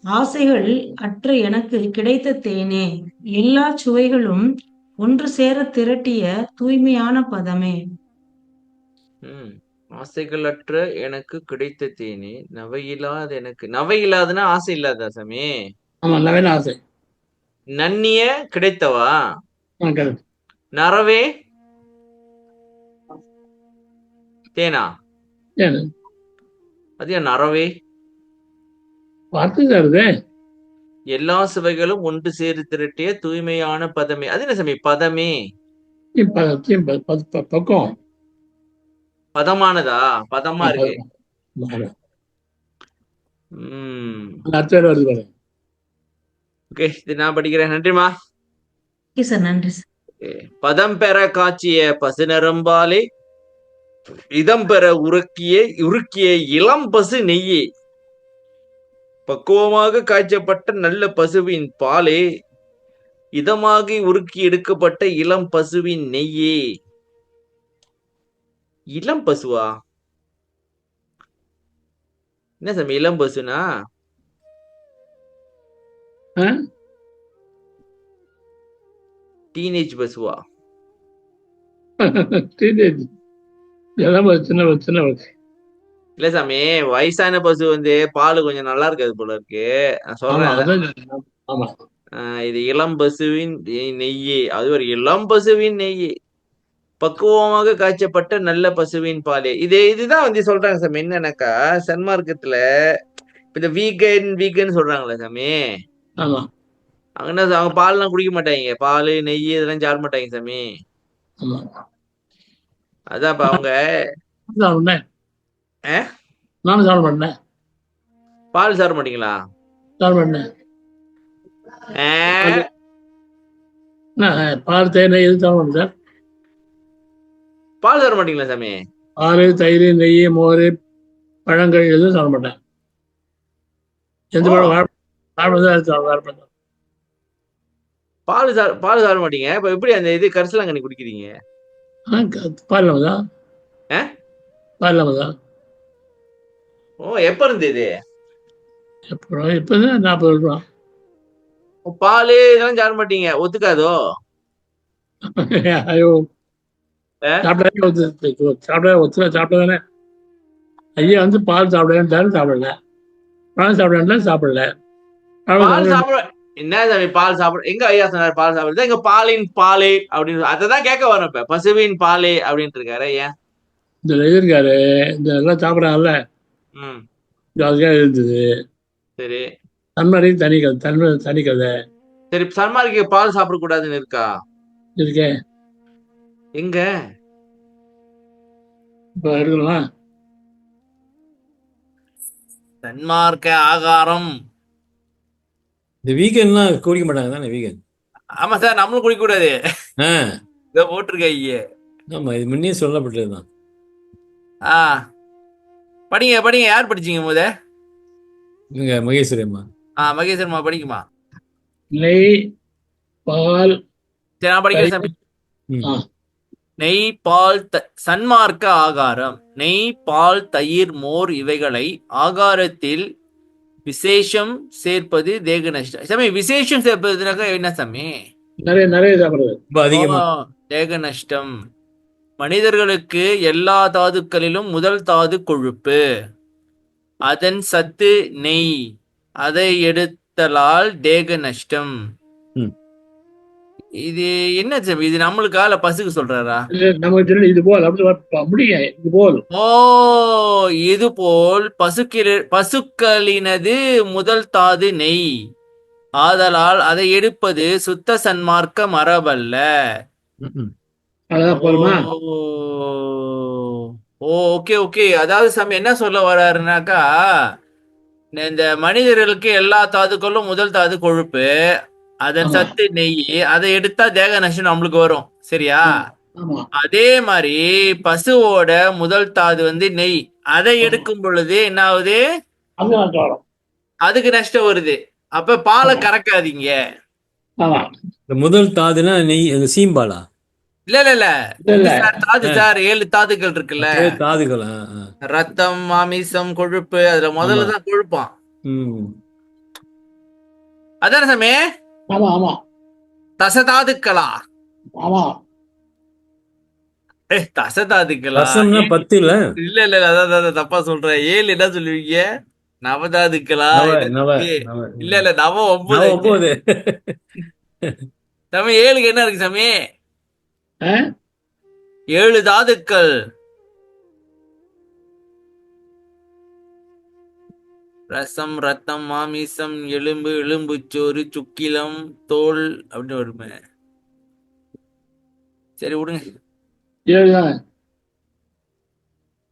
ஆசைகள் அற்ற எனக்கு கிடைத்த தேனே, எல்லா சுவைகளும் ஒன்று சேர திரட்டிய தூய்மையான பதமே. ஆசைகளற்ற எனக்கு கிடைத்த தேனே, நவையில்லாத எனக்கு. நவையில்லாதுன்னா ஆசை இல்லாதா சாமி? ஆமா, நவீன ஆசை. நன்னிய கிடைத்தவா? கரெக்ட். நறவே தேனா? ஏன் அது ஏன் நறவே? வார்த்தை தருது. எல்லா சுவைகளும் ஒன்று சேரு திரட்டிய தூய்மையான பதமே. அது என்ன சாமி பதமே? பக்கம். பதமானதா? பதமா இருக்கு. அர்த்தம் வருது பாரு. ஓகே, இது நான் படிக்கிறேன். நன்றிமா. ஓகே சார், நன்றி சார். பதம் பெற காய்ச்சிய பசுநரம்பாலே, இதம் பெற உருக்கிய இளம் பசு நெய்யே, பக்குவமாக காய்ச்சப்பட்ட நல்ல பசுவின் பாலே, இதமாகி உருக்கி எடுக்கப்பட்ட இளம் பசுவின் நெய்யே. இளம் பசுவா? என்ன சாமி இளம் பசுனா? டீனேஜ் பசுவா? சின்ன இல்ல சாமி, வயசான பசு வந்து பால் கொஞ்சம் நல்லா இருக்காது போல இருக்கு, நான் சொல்றேன். இது இளம் பசுவின் நெய்யே. அது ஒரு இளம் பசுவின் நெய்யே, பக்குவமாக காய்ச்சப்பட்ட நல்ல பசுவின் பாலே. இதுதான் வந்து சொல்றாங்க சாமி. என்னன்னாக்கா சன்மார்க்கத்துல இந்த வீகன் சொல்றாங்களே சாமி, அவங்க என்ன அவங்க பால்லாம் குடிக்க மாட்டாங்க, பால் நெய் இதெல்லாம் சாப்பிட மாட்டாங்க சாமி. அதான் இப்ப அவங்க நானும் சாப்பிட மாட்டேன். பால் சாப்பிட மாட்டீங்களா? சாப்பிட மாட்டேன். பால் தேன் நெய் எதுவும் சாப்பிட மாட்டேன். பால் சாப்பிட மாட்டீங்களா சாமி? பால், தயிர், நெய், மோர், பழங்கள் எதுவும் சாப்பிட மாட்டேன். எந்த பழம் பால் சாப்பிட மாட்டீங்க. இப்ப எப்படி அந்த இது கரிசலாங்கண்ணி குடிக்கிறீங்க? பால் தான். ஓ, எப்ப இருந்து இது? இப்பதான் 40 வருஷம். பால் இதெல்லாம் சாப்பிட மாட்டீங்க, ஒத்துக்காதோ? ஐயோ, சாப்பிட்டாதானே ஐயா வந்து பால் சாப்பிடலாம் சாப்பிடல, பழம் சாப்பிடலாம் சாப்பிடல. பால் சாப்பிட என்ன சாமி பால் சாப்பிட? எங்க ஐயா சொன்னாரு பால் சாப்பிடுறது? எங்க பாலின் பாலே அப்படின்னு அதான் கேட்க வரும். இப்ப பசுவின் பாலே அப்படின்ட்டு இருக்காரு. ஏன் இந்த இருக்காரு இந்த எல்லாம் சாப்பிடறாங்கல்ல, அதுக்காக இருந்தது. சரி, சன்மார்க்கு தனி கதை. சரி, சன்மார்க்கு பால் சாப்பிடக்கூடாதுன்னு இருக்கா? இருக்கேன். எங்க இப்ப இருக்கலாம். சன்மார்க்க ஆகாரம் இந்த வீக்கெண்ட்லாம் குடிக்க மாட்டாங்க தானே வீக்கெண்ட்? ஆமா சார், நம்மளும் குடிக்க கூடாது. இத போட்டிருக்க ஐயே. ஆமா, இது முன்னே சொல்லப்பட்டதுதான். படிங்க. யார் படிச்சீங்க முத? இவங்க மகேஸ்வரம்மா. மகேஸ்வரம்மா படிக்குமா? நெய், பால். சரி, நான் படிக்கிறேன் சாமி. நெய், பால், சன்மார்க்க ஆகாரம். நெய், பால், தயிர், மோர் இவைகளை ஆகாரத்தில் விசேஷம் சேர்ப்பது தேக நஷ்டம். சாமி, விசேஷம் சேர்ப்பதுனாக்கா என்ன சாமி? நிறைய சாப்பிடுறது. தேக நஷ்டம். மனிதர்களுக்கு எல்லா தாதுக்களிலும் முதல் தாது கொழுப்பு. அதன் சத்து நெய், அதை எடுத்தலால் தேக நஷ்டம். ம். இது என்ன சாமி? இது நம்மளுக்கா இல்ல பசுக்கு சொல்றாரா? இல்ல, நமக்கு தெரியல. இது போல் அப்படி முடிய இது போல். ஓ, இது போல் பசுக்களினது முதல் தாது நெய், ஆதலால் அதை எடுப்பது சுத்த சன்மார்க்க மரபல்ல. ம். அதான் போலுமா? ஓ, ஓகே ஓகே. அதாவது சாமி என்ன சொல்ல வர்றாருனாக்கா, இந்த மனிதர்களுக்கு எல்லா தாதுக்களும் முதல் தாது கொழுப்பு, அதன் ஆமா சத்து நெய், அதை எடுத்தா தேக நஷ்டம் நம்மளுக்கு வரும். சரியா? ஆமா அதே மாதிரி பசுவோட முதல் தாது வந்து நெய், அதை ஆமா. எடுக்கும் பொழுது என்ன ஆகுது? அது நஷ்டம். அதுக்கு நஷ்டம் வருது. அப்ப பாலை ஆமா கறக்காதீங்க. ஆமா. இந்த முதல் தாதுனா நெய், இந்த சீம்பாலா? இல்ல இல்ல இல்ல, இல்ல இது இல்ல. சார் தாது சார், 7 தாதுக்கள் இருக்குல்ல. தாதுகள். ரத்தம், மாமிசம், கொழுப்பு, அதுல ஆமா. முதல்ல தான் கொழுப்பான். ம். அதான சாமி? ஆமா ஆமா தசதாதுக்களா? ஆமா. தசதாதுக்களா? ரசம்னா 10 இல்ல? இல்ல இல்ல இல்ல, அதான் தப்பா சொல்றேன். 7 என்ன சொல்லுவீங்க? நவதாதுக்களா? நவ என்ன நவ சாமி? நவ இல்ல இல்ல, நவ நவ 9. 9. சாமி 7க்கு என்ன இருக்கு சாமி? ஆ? 7 தாதுக்கள். ரசம், ரத்தம், மாமிசம், எலும்பு, எலும்புச்சோறு, சுக்கிலம், தோல் அப்படின்னு வருமே. சரி விடுங்க. ஏழுதான்.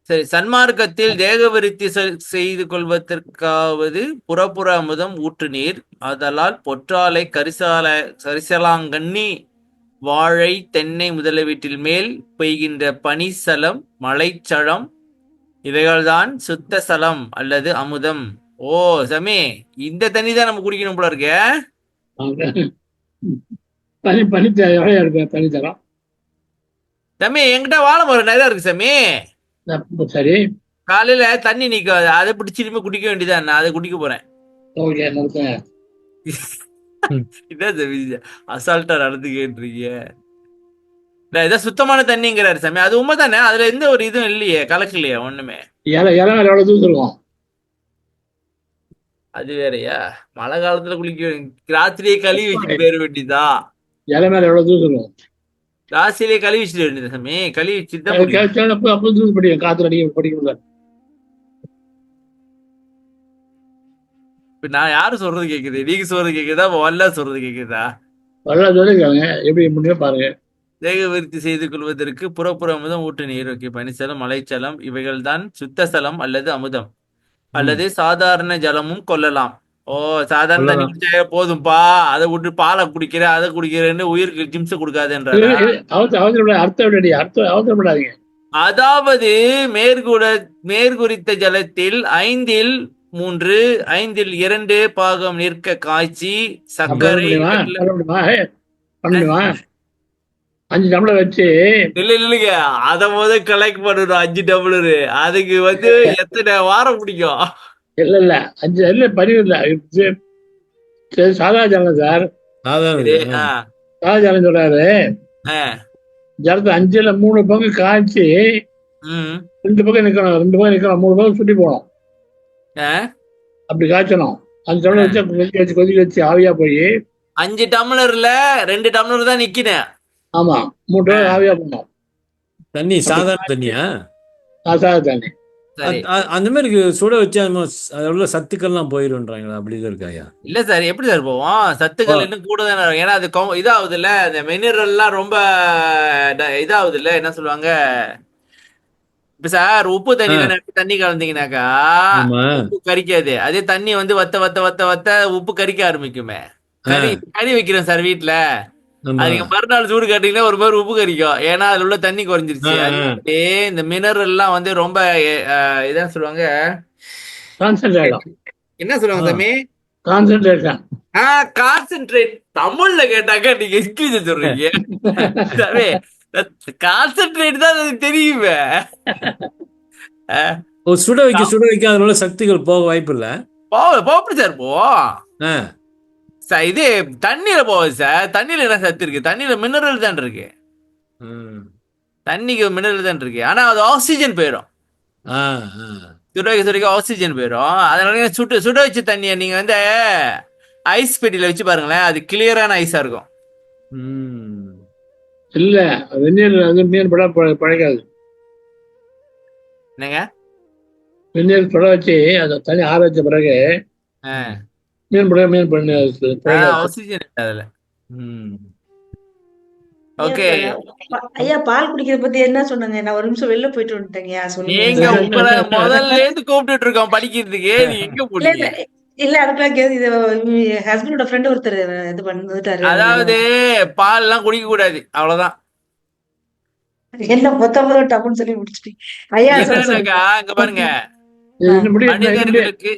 சரி, சன்மார்க்கத்தில் தேகவிருத்தி செய்து கொள்வதற்காவது புறப்புற அமுதம் ஊற்று நீர், ஆதலால் பொற்றாலை, கரிசலாங்கண்ணி, வாழை, தென்னை முதலியவற்றில் மேல் பெய்கின்ற பனிசலம், மலைச்சலம், இவைகள்தான் சுத்த சலம் அல்லது அமுதம். ஓ சாமி, இந்த தண்ணி தான் நம்ம குடிக்கணும் போல இருக்க. பனி எவ்வளோ இருக்கு பனித்தரம்? சாமி என்கிட்ட வாழை மரம் நிறைய இருக்கு சாமி. சரி, காலையில தண்ணி நிக்காது, அதை பிடிச்சி திரும்பி குடிக்க வேண்டியதான். நான் அதை குடிக்க போறேன். ஓகே நிறுத்தேன். இதான் சாமி அசால்ட்டா நடந்துக்கிட்டு. இதான் சுத்தமான தண்ணிங்கிறாரு சாமி. அது உண்மை தானே? அதுல எந்த ஒரு இதுவும் இல்லையே, கலக்கலையே ஒண்ணுமே. இலை மேல எவ்வளோ தூரம் இருக்கும்? அது வேறயா? மழை காலத்துல குளிக்க ராத்திரியே கழுவி வச்சுட்டு போயிட வேண்டியதா? இலை மேல எவ்வளோ தூரம் இருக்கும்? ராத்திரியே கழுவி வச்சுட்டு வேண்டியது சாமி. கழுவி வச்சுட்டு தான் குடிக்கணும். அப்போ தூரம் படிக்கும், காத்துல அடிக்க படிக்கல. இப்ப நான் யாரு சொல்றது கேக்குது? நீங்க சொல்றது கேக்குதா? வல்ல சொல்றது கேக்குதா? நல்லா சொல்லிருக்காங்க, எப்படி முடியும் பாருங்க. தேக விருத்தி செய்து கொள்வதற்கு புறப்புற அமுதம் ஊற்று நீர். ஓகே. பனிச்சலம், மலைச்சலம், இவைகள் தான் சுத்த சலம் அல்லது அமுதம். அல்லது சாதாரண ஜலமும் கொள்ளலாம். ஓ, சாதாரண தண்ணி கொள்ளலாம். குடிச்சா போதும்பா, அதை விட்டு பாலை குடிக்கிறேன், அதை குடிக்கிறேன்னு உயிருக்கு ஜிம்ஸ் கொடுக்காதுன்றாரா? அவசரப்படாதீங்க. அதாவது மேற்குறித்த ஜலத்தில் 5 3 5 2 பாகம் நிற்க காய்ச்சி சர்க்கரை பண்ணுமா 5 டம்ளர் வச்சு. இல்லைங்க, அத கலெக்ட் பண்ணணும் 5 டம்ளரு. அதுக்கு எத்தனை வாரம் பிடிக்கும்? இல்ல 5 இல்ல பதிவு இல்ல. சாதா ஜலம் சார். சரி, சாதா ஜலம் சொல்றாரு. ஜலத்தை 5ல் 3 பங்கு காய்ச்சி 2 பக்கம் நிக்கணும், 2 பக்கம் நிக்கணும், 3 பக்கம் சுட்டி போகணும். அப்படி காய்ச்சணும். 5 டம்ளர் வச்சு கொதிக்க வச்சு ஆவியா போய் 5 டம்ளர்ல 2 டம்ளர் தான் நிக்கிறேன். ஆமா, 3 டம்ளர் ஆவியா போகணும். தண்ணி சாதாரண தண்ணியா? சாதா தண்ணி. அந்த மாதிரி சுட வச்சா அதுல உள்ள சத்துக்கள்லாம் போயிருன்றாங்களா? அப்படிதான் இருக்காயா? இல்ல சார், எப்படி சார் போவோம்? சத்துக்கள் இன்னும் கூட தானே இருக்கும். ஏன்னா அது இதாகுது இல்ல, இந்த மினரல் எல்லாம் ரொம்ப இதாகுது இல்ல, என்ன சொல்லுவாங்க இப்ப சார், உப்பு தண்ணியில தண்ணி கலந்தீங்கன்னாக்கா உப்பு கரிக்காது. அதே தண்ணி வத்த வத்த வத்த வத்த உப்பு கரிக்க ஆரம்பிக்குமே. கறி வைக்கிறோம் சார் வீட்டுல, அதுக்கு மறுநாள் சூடு காட்டிங்கன்னா ஒரு மாதிரி உப்பு கரிக்கும். ஏன்னா அதுல உள்ள தண்ணி குறைஞ்சிருச்சு. அதே இந்த மினரல் எல்லாம் ரொம்ப இதான் சொல்லுவாங்க, என்ன சொல்லுவாங்க சாமி? கான்சென்ட்ரேஷன். கான்சென்ட்ரேட். தமிழ்ல கேட்டாக்க நீங்க இங்கிலீஷ் சொல்றீங்க. கான்சென்ட்ரேட் தான் எனக்கு தெரியுமே. சுட வைக்க அதனால சக்திகள் போக வாய்ப்பு இல்ல. போப்படி சார் போவோம். இது தண்ணியில போகுது சார். தண்ணியில என்ன சத்து இருக்கு? தண்ணியில மினரல் தான் இருக்கு. தண்ணிக்கு மினரல் தான் இருக்கு. ஆனா அது ஆக்சிஜன் போயிடும். சுட ஆக்சிஜன் போயிடும். அதனால சுட வச்ச தண்ணியை நீங்க வந்து ஐஸ் பெட்டியில வச்சு பாருங்களேன், அது கிளியரான ஐஸா இருக்கும். ம். இல்ல வெந்நீர் வந்து மீன் பட பழைக்காது. என்னங்க? வெந்நீர் சுட வச்சு அதை தண்ணி ஆற வச்ச பிறகு மீன் பண்ணி பழைக்காது. ஆக்சிஜன் அதுல. ம். ஓகே, ஐயா பால் குடிக்கிறத பத்தி என்ன சொன்னாங்க? நான் ஒரு நிமிஷம் வெளில போயிட்டு வந்துட்டேங்கய்யா. நீங்க சொல்லுங்க. உங்களை முதல்ல இருந்து கூப்பிட்டுட்டு இருக்கோம் படிக்கிறதுக்கு, நீ எங்க இல்ல போனீங்க? இல்ல இல்ல அதுக்கெல்லாம் இது ஹஸ்பண்டோட ஃப்ரெண்ட் ஒருத்தர் இது வந்துட்டாரு. அதாவது பால் எல்லாம் குடிக்க கூடாது, அவ்வளவுதான். என்ன மொத்த டப்புன்னு சொல்லி முடிச்சிட்டீங்க ஐயா. என்னன்னாக்கா இங்க பாருங்க, என்ன முடியும் மனிதர்களுக்கு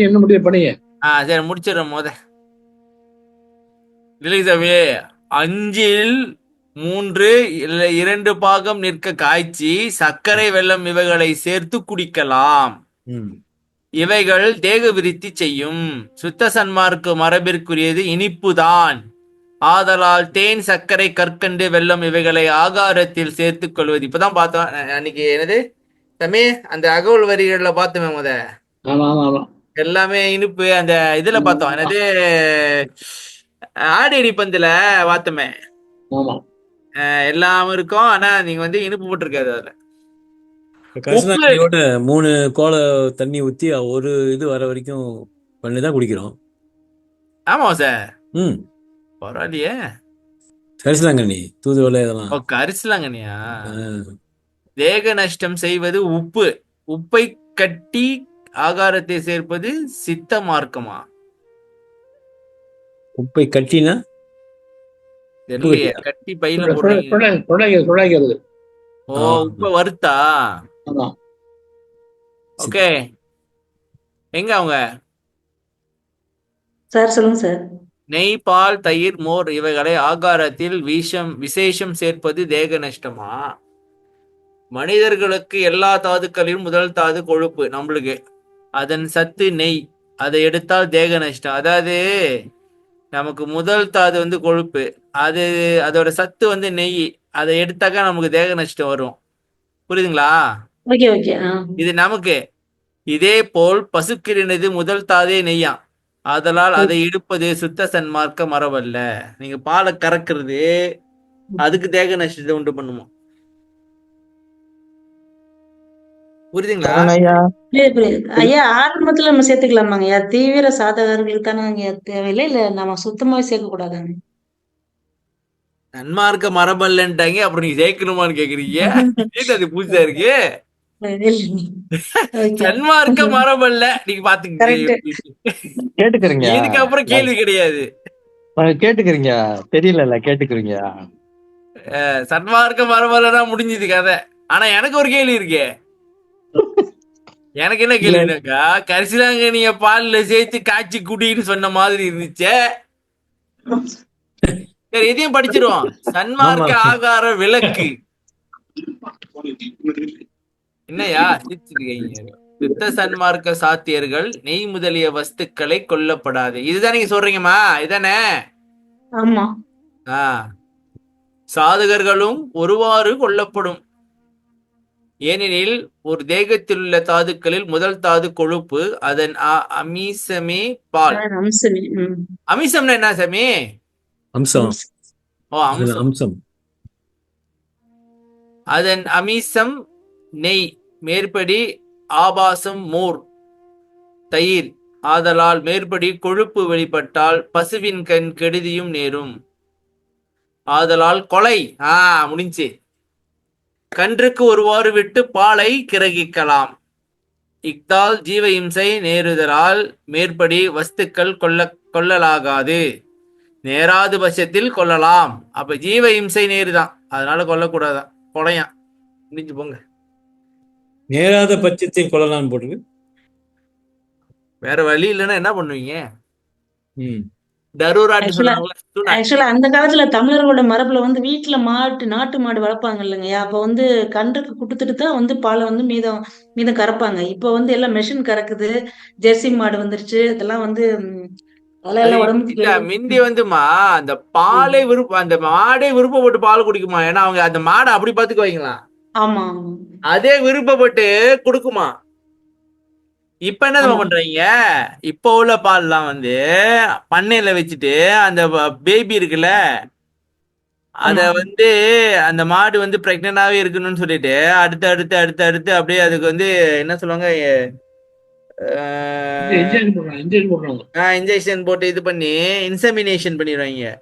என்ன முடியும் பண்ணிங்க. சரி முடிச்சிடுறோம். ரிலீசாவே 5இல் 3 இல்ல 2 பாகம் நிற்க காய்ச்சி சர்க்கரை வெல்லம் இவைகளை சேர்த்து குடிக்கலாம். ம். இவைகள் தேக விருத்தி செய்யும். சுத்த சன்மார்க்க மரபிற்குரியது இனிப்புதான். ஆதலால் தேன், சர்க்கரை, கற்கண்டு, வெல்லம் இவைகளை ஆகாரத்தில் சேர்த்துக் கொள்வது. இப்பதான் பார்த்தோம் அன்னைக்கு. என்னது தம்பி, அந்த அகவல் வரிகள்ல பார்த்தோமே ஆமா எல்லாமே இனிப்பு. அந்த இதுல பார்த்தோம், என்னது ஆடி பந்துல பார்த்தோமே, ஆமா. எல்லாம் இருக்கும். ஆனா நீங்க வந்து இனிப்பு போட்டிருக்காது அதுல. கரிசனாங்கண்ணியோட 3 கோலை தண்ணி ஊத்தி ஒரு இது வர வரைக்கும் பண்ணிதான் குடிக்கிறோம். ஆமா சார். ம். பரவாயில்லையே. கரிசனாங்கண்ணி, தூதுவளை இதெல்லாம். கரிசலாங்கண்ணியா? தேக நஷ்டம் செய்வது உப்பை கட்டி ஆகாரத்தை சேர்ப்பது சித்த மார்க்கமா? உப்பை கட்டினா தெரியலையே. கட்டி பையில போடுறீங்க. சுடாக்கிறது. உப்பை வறுத்தா? ஆமா. ஓகே, எங்க அவங்க சார் சொல்லுங்க சார். நெய், பால், தயிர், மோர் இவைகளை ஆகாரத்தில் விசேஷம் சேர்ப்பது தேக நஷ்டமா? மனிதர்களுக்கு எல்லா தாதுக்களிலும் முதல் தாது கொழுப்பு, நம்மளுக்கு அதன் சத்து நெய். அதை எடுத்தால் தேக நஷ்டம். அதாவது நமக்கு முதல் தாது வந்து கொழுப்பு, அதோட சத்து வந்து நெய். அதை எடுத்தாக்கா நமக்கு தேக நஷ்டம் வரும். புரியுதுங்களா? Okay okay. இது நமக்கு. இதே போல் பசுக்கிரினது முதல் தாதே நெய்யாம். ஆதலால் அதை எடுப்பது சுத்த சன்மார்க்க மரபல்ல. நீங்க பாலை கறக்குறது அதுக்கு தேக நஷ்டத்தை உண்டு பண்ணுமா? புரியுதுங்களா? ஐயா ஆரம்பத்துல நம்ம சேர்த்துக்கலாமாங்க ஐயா? தீவிர சாதகர்களுக்கான தேவையில்லை, இல்ல நம்ம சுத்தமாவே சேர்க்க கூடாதாங்க? சன்மார்க்க மரபல்லன்ட்டாங்க, அப்புறம் நீங்க சேர்க்கணுமான்னு கேக்குறீங்க. அது புதுசா இருக்கு. சன்மார்க்க மரபல்ல நீங்க பாத்துக்கிட்டீங்க. கேட்டுக்கிறீங்க, இதுக்கப்புறம் கேள்வி கிடையாது. கேட்டுக்கிறீங்க, தெரியல கேட்டுக்கிறீங்க. சன்மார்க்க மரபல்லனா முடிஞ்சது கதை. ஆனா எனக்கு ஒரு கேள்வி இருக்கே. எனக்கு என்ன கேள்வினாக்கா, கரிசலாங்கண்ணிய பால்ல சேர்த்து காய்ச்சி குடின்னு சொன்ன மாதிரி இருந்துச்சே. சரி, இதையும் படிச்சிருவோம். சன்மார்க்க ஆகார விளக்கு. என்னையா சிரிச்சிருக்கீங்க? சுத்த சன்மார்க்க சாத்தியர்கள் நெய் முதலிய வஸ்துக்களை கொல்லப்படாது. இதுதான் நீங்க சொல்றீங்கம்மா, இதானே? ஆமா. சாதகர்களும் ஒருவாறு கொல்லப்படும். ஏனெனில் ஒரு தேகத்தில் உள்ள தாதுக்களில் முதல் தாது கொழுப்பு, அதன் அமிசமே பால். அமிசம்னா என்ன சாமி? அம்சம். அம்சம். அதன் அமிசம் நெய், மேற்படி ஆபாசம் மோர், தயிர். ஆதலால் மேற்படி கொழுப்பு வெளிப்பட்டால் பசுவின் கண் கெடுதியும் நேரும். ஆதலால் கொலை முடிஞ்சு. கன்றுக்கு ஒருவாறு விட்டு பாலை கிரகிக்கலாம். இக்தால் ஜீவ இம்சை நேருதலால் மேற்படி வஸ்துக்கள் கொள்ளலாகாது. நேராது பட்சத்தில் கொள்ளலாம். அப்ப ஜீவ இம்சை நேருதான், அதனால கொல்லக்கூடாதான். கொலையாம். முடிஞ்சு போங்க. நேராத பட்சத்தில் கொள்ளலாம் போட்டு வேற வழி இல்லைன்னா என்ன பண்ணுவீங்க? ஆக்சுவலா அந்த காலத்துல தமிழர்களோட மரபுல வந்து வீட்டுல நாட்டு மாடு வளர்ப்பாங்க இல்லைங்கய்யா. அப்ப வந்து கன்றுக்கு குடுத்துட்டு தான் வந்து பாலை வந்து மீதம் கறப்பாங்க. இப்ப வந்து எல்லாம் மெஷின் கறக்குது, ஜெர்சி மாடு வந்துருச்சு. இதெல்லாம் வந்து மிந்தி வந்துமா அந்த பாலை அந்த மாடே விருப்பப்பட்டு பால் குடிக்குமா? ஏன்னா அவங்க அந்த மாடை அப்படி பாத்துக்குவாங்களா? ஆமா ஆமா அதே விருப்பப்பட்டு கொடுக்குமா. இப்ப என்ன தெரியுமா ஆமா பண்றீங்க? இப்ப உள்ள பால்லாம் வந்து பண்ணையில வச்சுட்டு அந்த பேபி இருக்குல்ல, அத ஆமா வந்து அந்த மாடு வந்து பிரெக்னென்டாவே இருக்கணும்னு சொல்லிட்டு அடுத்து அடுத்து அடுத்து அடுத்து அப்படியே அதுக்கு வந்து என்ன சொல்லுவாங்க, இன்ஜெக்ஷன் போடுறாங்க. இன்ஜெக்ஷன் போட்டு இது பண்ணி இன்செமினேஷன் பண்ணிடுவாங்க.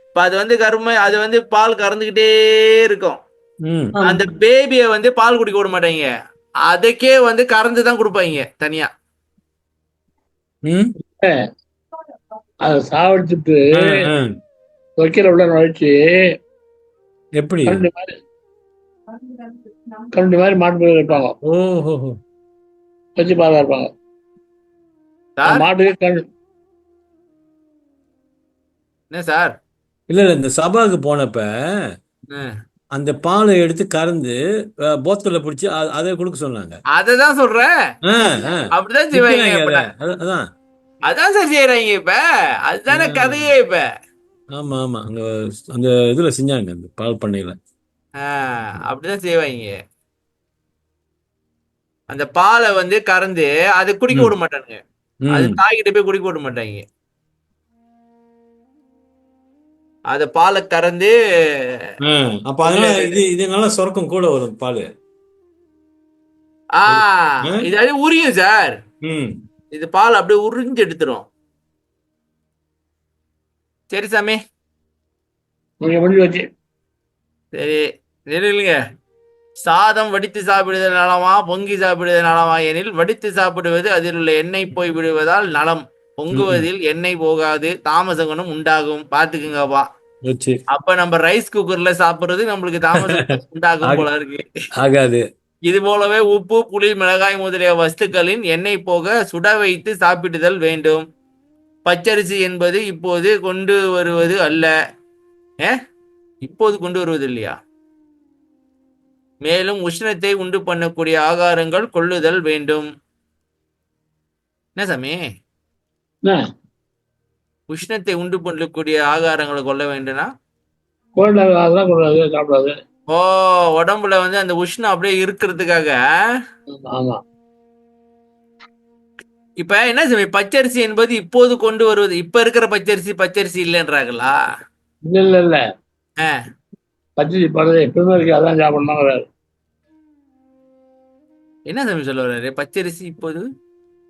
இப்ப அது வந்து அது வந்து பால் கறந்துகிட்டே இருக்கும். ம் ஆமா அந்த பேபியை வந்து பால் குடிக்க விட மாட்டாங்க, அதுக்கே வந்து கறந்து தான் கொடுப்பாங்க தனியா. ம் அதை சாவடிச்சுட்டு ஆ, ஆ. வைக்கிற உள்ள நுழைச்சி எப்படி? கரண்டு மாதிரி மாட்டு பேர் இருப்பாங்க, ஓஹோ வச்சு பாதா இருப்பாங்க. சார் மாட்டுக்கு கரண்டு என்ன சார்? இல்ல இல்ல, இந்த சபாவுக்கு போனப்ப ம். அந்த பாலை எடுத்து கறந்து போத்தல பிடிச்சி அதை கொடுக்க சொன்னாங்க. அததான் சொல்றேன், ஆ, ஆ. அப்படிதான் செய்வாங்க. விக்கிறாங்க இப்ப அதை. அதான். அதான் சார் செய்யறாங்க இப்ப. அதுதானே ஆ, கதையே இப்ப. ஆமா ஆமா, அங்க அந்த இதுல செஞ்சாங்க, அந்த பால் பண்ணையில. அப்படிதான் செய்வாங்க. அந்த பாலை வந்து கறந்து அதை குடிக்க ம் விட மாட்டானுங்க, அது ம் தாய்கிட்ட போய் குடிக்க விட மாட்டாங்க. அத பாலை கறந்து ஆ, அப்ப உள்ள அதனால இது நல்லா சுரக்கும் கூட வரும் பால். இது அது உரியும் சார். ம் இது பால் அப்படியே உறிஞ்சு எடுத்துரும். சரி சாமி, நீங்க முடிஞ்சு வச்சு சரி நில்லுங்க. சாதம் வடித்து சாப்பிடுவது நலமா, பொங்கி சாப்பிடுவது நலமா எனில் வடித்து சாப்பிடுவது அதில் உள்ள எண்ணெய் போய் விடுவதால் நலம். ம் பொங்குவதில் எண்ணெய் போகாது, தாமசகுணம் உண்டாகும். பாத்துக்குங்கப்பா. வச்சு அப்ப நம்ம ரைஸ் குக்கர்ல சாப்பிடுறது நம்மளுக்கு தாமசம் உண்டாகும் போல இருக்கு. ஆகாது. இது போலவே உப்பு, புளி, மிளகாய் முதலிய வஸ்துக்களின் எண்ணெய் போக சுட வைத்து சாப்பிடுதல் வேண்டும். பச்சரிசி என்பது இப்போது கொண்டு வருவது அல்ல. இப்போது கொண்டு வருவது இல்லையா? மேலும் உஷ்ணத்தை உண்டு பண்ணக்கூடிய ஆகாரங்கள் கொள்ளுதல் வேண்டும். என்ன சாமி? என்ன உஷ்ணத்தை உண்டு பண்ணக்கூடிய ஆகாரங்களை கொள்ள வேண்டும்னா கோல்டு அதெல்லாம் கூடாது, சாப்பிடாது. உடம்புல வந்து அந்த உஷ்ணம் அப்படியே இருக்கிறதுக்காக. ஆமா இப்ப என்ன சாமி, பச்சரிசி என்பது இப்போது கொண்டு வருவது, இப்ப இருக்கிற பச்சரிசி இல்லைன்றாங்களா? இல்ல இல்ல இல்ல, ஆ, பச்சரிசி படுறது எப்பவுமே இருக்கு, அதான் சாப்பிடணும். என்ன சாமி சொல்ல வர்றாரு? பச்சரிசி இப்போது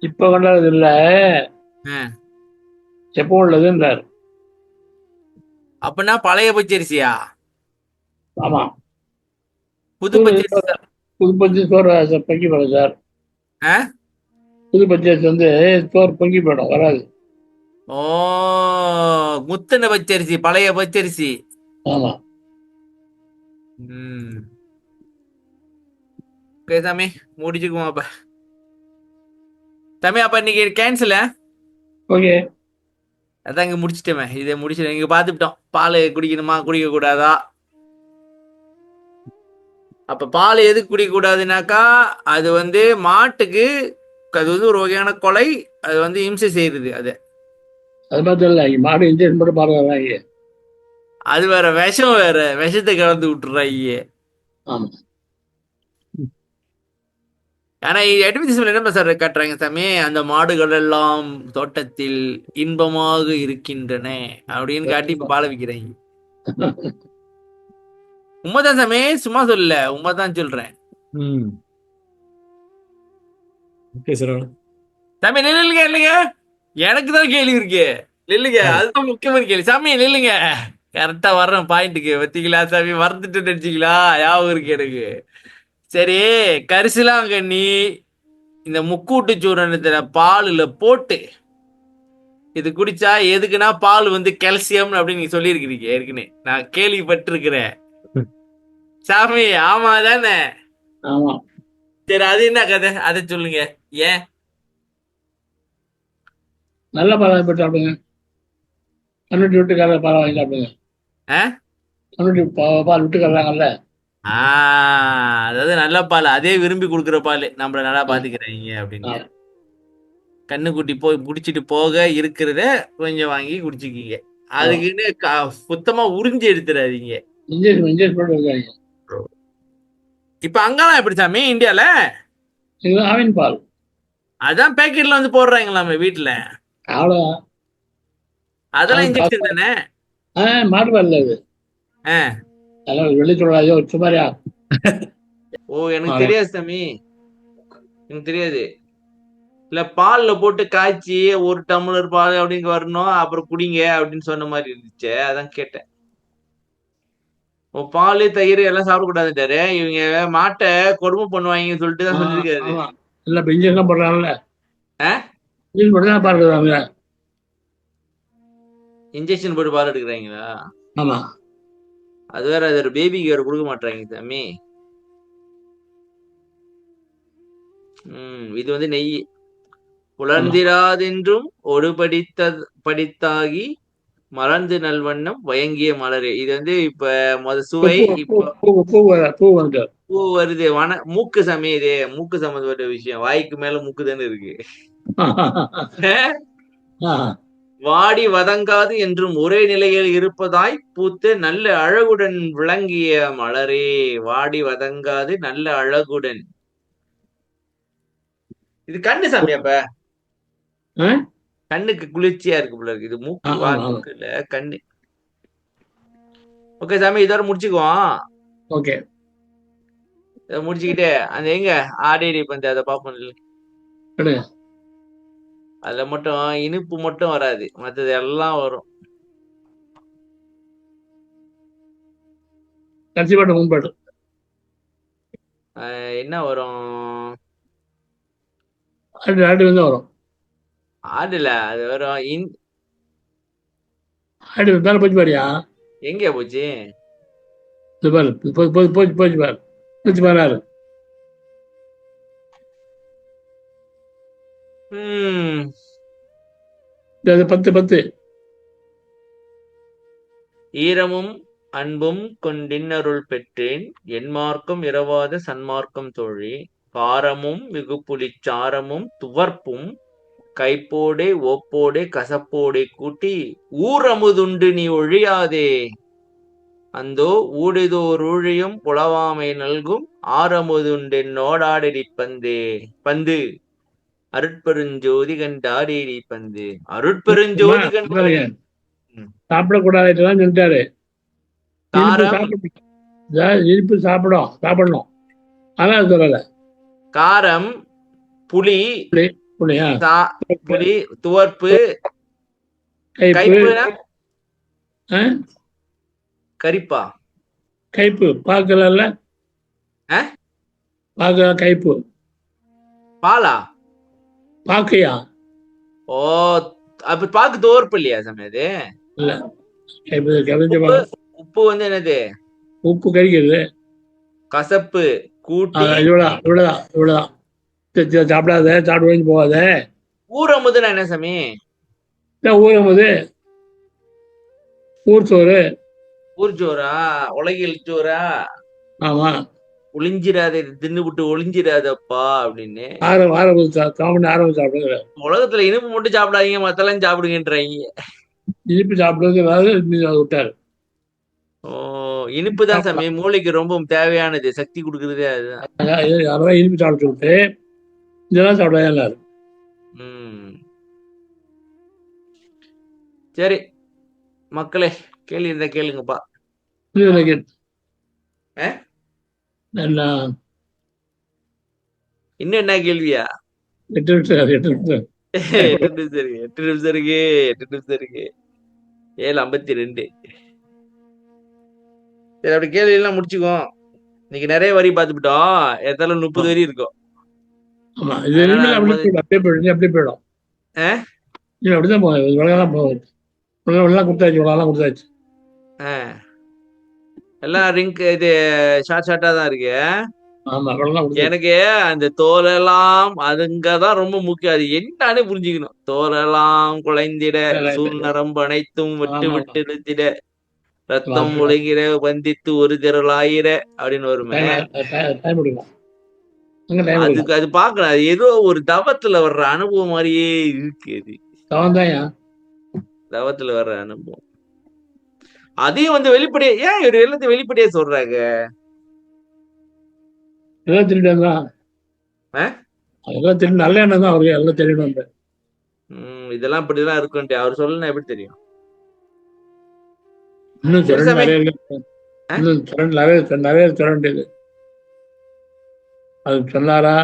இப்ப கொண்டாடுறது இல்ல, ஆ, எப்போ உள்ளதுன்றார். அப்படின்னா பழைய பச்சரிசியா? ஆமா, புது பச்சரிசி? புது பச்சரிசி சோறு பொங்கி போயிடும் சார். ஆ? புது பச்சரிசி வந்து சோறு பொங்கி போயிடும், வராது. ஓ, முத்தின பச்சரிசி, பழைய பச்சரிசி. ஆமா ம். ஓகே சாமி, முடிச்சுக்குவோம் அப்ப. சாமி அப்ப இன்னைக்கு கேன்சல். ஓகே. அதான் இங்க முடிச்சிட்டோமே, இதை முடிச்சிட்டோம். இங்க பாத்துட்டோம் பால் குடிக்கணுமா குடிக்க கூடாதா. அப்ப பால் எதுக்கு குடிக்க கூடாதுனாக்கா, அது வந்து மாட்டுக்கு அது வந்து ஒரு வகையான கொலை, அது வந்து இம்சை செய்யுது. அது மாதிரி இல்லை, மாடு இன்ஜெக்ஷன் போட்டு பாருங்க. அது வேற விஷம், வேற விஷத்தை கலந்து விட்டுறாங்க. ஆமா, ஆனா அட்வர்டைஸ்மெண்ட் என்ன சார் காட்டுறாங்க சாமி, அந்த மாடுகள் எல்லாம் தோட்டத்தில் இன்பமாக இருக்கின்றன அப்படின்னு காட்டி இப்ப பால விக்கிறாங்க. உண்மைதான் சாமி, சும்மா சொல்லல, உண்மைதான் சொல்றேன். ம் ஓகே சார். சாமி நில்லுங்க, இல்லைங்க எனக்கு தான் கேள்வி இருக்கு. இல்லைங்க, அதுதான் முக்கியமான கேள்வி. சாமி நில்லுங்க, கரெக்டா வர்றேன் பாயிண்ட்டுக்கு. வத்தீங்களா சாமி, மறந்துட்டு நினைச்சிங்களா? ஞாபகம் இருக்கு எனக்கு. சரி, கரிசலாங்கண்ணி இந்த முக்கூட்டு சூரணத்துல பாலுல போட்டு இது குடிச்சா எதுக்குன்னா பால் வந்து கால்சியம் அப்படின்னு நீங்க சொல்லியிருக்கிறீங்க ஏற்கனவே, நான் கேள்விப்பட்டிருக்கிறேன். சாமி ஆமா தானே? ஆமா. சரி, அது என்ன கதை, அதை சொல்லுங்க. ஏன் நல்ல பால் வாங்கி போட்டு சாப்பிடுங்க, கண்ணுட்டி விட்டு கறந்த பால் வாங்கி சாப்பிடுங்க. கண்ணுட்டி பால் விட்டு கறந்தாங்கல்ல, அதாவது நல்ல பால், அதே விரும்பி கொடுக்குற பால், நம்மள நல்லா பாத்துக்கிறீங்க அப்படின்னு. கண்ணுக்குட்டி போய் குடிச்சிட்டு போக இருக்கிறத கொஞ்சம் வாங்கி குடிச்சுக்கீங்க. அதுக்குன்னு சுத்தமா உறிஞ்சி எடுத்துடாதீங்க. இன்ஜெக்ஷன் போட்டு இருக்காங்க. இப்ப அங்கெல்லாம் எப்படி சாமி இந்தியால? இது ஆவின் பால். அதான் பேக்கெட்ல வந்து போடுறாங்களாமே வீட்டுல. அவ்வளோ அதெல்லாம் இன்ஜெக்ஷன் தானே? மாட்டு பால் இல்லை இது. ஆ. அதெல்லாம் வெளியே சொல்லாதோ சுமாரியா. ஓ, எனக்கு தெரியாது சாமி, எனக்கு தெரியாது. இல்ல பால்ல போட்டு காய்ச்சி 1 டம்ளர் பால் அப்படின்னு வரணும், அப்புறம் குடிங்க அப்படின்னு சொன்ன மாதிரி இருந்துச்சு, அதான் கேட்டேன். ஓ, பால் தயிர் எல்லாம் சாப்பிடக்கூடாதுட்டாரு. இவங்க மாட்டை கொடுமை பண்ணுவாங்கன்னு சொல்லிட்டு தான் சொல்லியிருக்காரு. ஆமா இல்லை இப்போ இன்ஜெக்ஷன் போடுறாங்கல்ல. ஆ? இன்ஜெக்ஷன் போட்டு தான் பார்க்குறாங்க. இன்ஜெக்ஷன் போட்டு பால் எடுக்கிறாங்களா? ஆமா அது வேற, அது ஒரு பேபிக்கு வேற கொடுக்க மாட்டாங்க சாமி. இது வந்து நெய். புலர்ந்திராதென்றும் ஒரு படித்தாகி மலர்ந்து நல்வண்ணம் வயங்கிய மலரே. இது வந்து இப்ப சுவை பூ வந்து பூ வருது. மூக்கு சாமி, இது மூக்கு சம்பந்தப்பட்ட விஷயம். வாய்க்கு மேல மூக்கு தானே இருக்கு. வாடி வதங்காது என்றும் ஒரே நிலையில் இருப்பதாய் பூத்து நல்ல அழகுடன் விளங்கிய மலரே. வாடி வதங்காது நல்ல அழகுடன். இது கண்ணு சாமி. அப்ப கண்ணுக்கு குளிர்ச்சியா இருக்கு போல இருக்கு. இது மூக்கு இல்ல, கண்ணு. ஓகே சாமி, இதோட முடிச்சுக்குவோம். ஓகே முடிச்சுக்கிட்டு அந்த எங்க ஆடேடி பந்து அதை பார்ப்போம். அதுல மட்டும் இனிப்பு மட்டும் வராது, மற்றது எல்லாம் வரும். என்ன வரும்? வரும். ஆடுல அது வரும். போச்சு பாரியா? எங்க போச்சு? போச்சு பாரு. ஈரமும் அன்பும் கொண்டின்னருள் பெற்றேன், என் மார்க்கம் இரவாத சன்மார்க்கம் தோழி. காரமும் மிகுப்புளிச் சாரமும் துவர்ப்பும் கைப்போடே ஓப்போடே கசப்போடே கூட்டி ஊரமுதுண்டு நீ ஒழியாதே. அந்தோ ஊடிதோர் ஊழியும் புலவாமை நல்கும் ஆரமுதுண்டென் நோடாடடி பந்து அருட்பெருஞ்சோதி கண்டாடேடி பந்து. அருட்பெருஞ்சோதி கண்டாடி சாப்பிடக்கூடாதுன்னு சொல்லிட்டாரு. இனிப்பு சாப்பிடணும். ஆனா சொல்லல. காரம், புளி, புளி, துவர்ப்பு, கரிப்பா, கைப்பு, பாக்கல கைப்பு, பாலா, பாக்கையா? ஓ, அப்ப பாக்கு துவர்ப்பு இல்லையா சமயது? இல்ல, உப்பு வந்து என்னது? உப்பு கறிக்கிறது. கசப்பு கூட்டி. இவ்வளவுதான். சாப்பிடாத, சாப்பிட போகாத. ஊரமுதுன்னா என்ன சாமி? ஊரமுது ஊர் சோறு. ஊர் சோறா? உலகில் சோறா? ஆமா. ஒளிஞ்சிராத, தின்னு விட்டு ஒளிஞ்சிராதப்பா அப்படின்னு சாப்பிடுங்க. உலகத்துல இனிப்பு மட்டும் சாப்பிடாதீங்க, மத்தெல்லாம் சாப்பிடுங்கன்றாங்க. இனிப்பு சாப்பிடுறது விட்டாரு. ஓ, இனிப்பு தான் சாமி மூளைக்கு ரொம்ப தேவையானது, சக்தி கொடுக்குறதே அதுதான். அதெல்லாம் இனிப்பு சாப்பிட்டு விட்டு இதெல்லாம் சாப்பிடாத எல்லாரும். சரி மக்களே, கேள்வி இருந்தா கேளுங்கப்பா. இன்னும் என்ன கேள்வியா? 8 நிமிஷம் 8 நிமிஷம் இருக்கு. 7:52. சரி, அப்படி கேள்வி எல்லாம் முடிச்சுக்கோ. இன்னைக்கு நிறைய வரி பார்த்துட்டோம். எத்தாலும் 30 வரி இருக்கும். அப்படியே போயிடும். அப்படிதான் போகுது. கொடுத்தாச்சு. எல்லாம் ரிங்க் இது ஷார்ட்டா தான் இருக்கு. எனக்கு அந்த தோலெல்லாம் அதுங்கதான் ரொம்ப முக்கியம். அது என்னன்னு புரிஞ்சுக்கணும். தோலெல்லாம் குலைந்திட சூழ்நரம்பு அனைத்தும் விட்டு விட்டு நிறுத்திட ரத்தம் ஒழுங்கிற வந்தித்து ஒரு திரளாயிர அப்படின்னு வருமே. அது பாக்கலாம். அது ஏதோ ஒரு தவத்துல வர்ற அனுபவம் மாதிரியே இருக்கு. அது தவத்துல வர்ற அனுபவம். அதையும் வந்து வெளிப்படையா ஏன் இவர் எல்லாத்தையும் வெளிப்படையா சொல்றாங்க? எல்லாம் திருட்டு தான். ஆ? அதெல்லாம் திருட்டு நல்ல எண்ணம் தான் அவருக்கு எல்லாம் தெரியணும். இதெல்லாம் இப்படிதான் இருக்குன்ட்டு அவர் சொல்லணும் எப்படி தெரியும்? இன்னும் சரி திரண்டு சாமி. நிறைய இருக்கு. இன்னும் திரண்டு நிறைய திரண்டியது. அது சொன்னாரா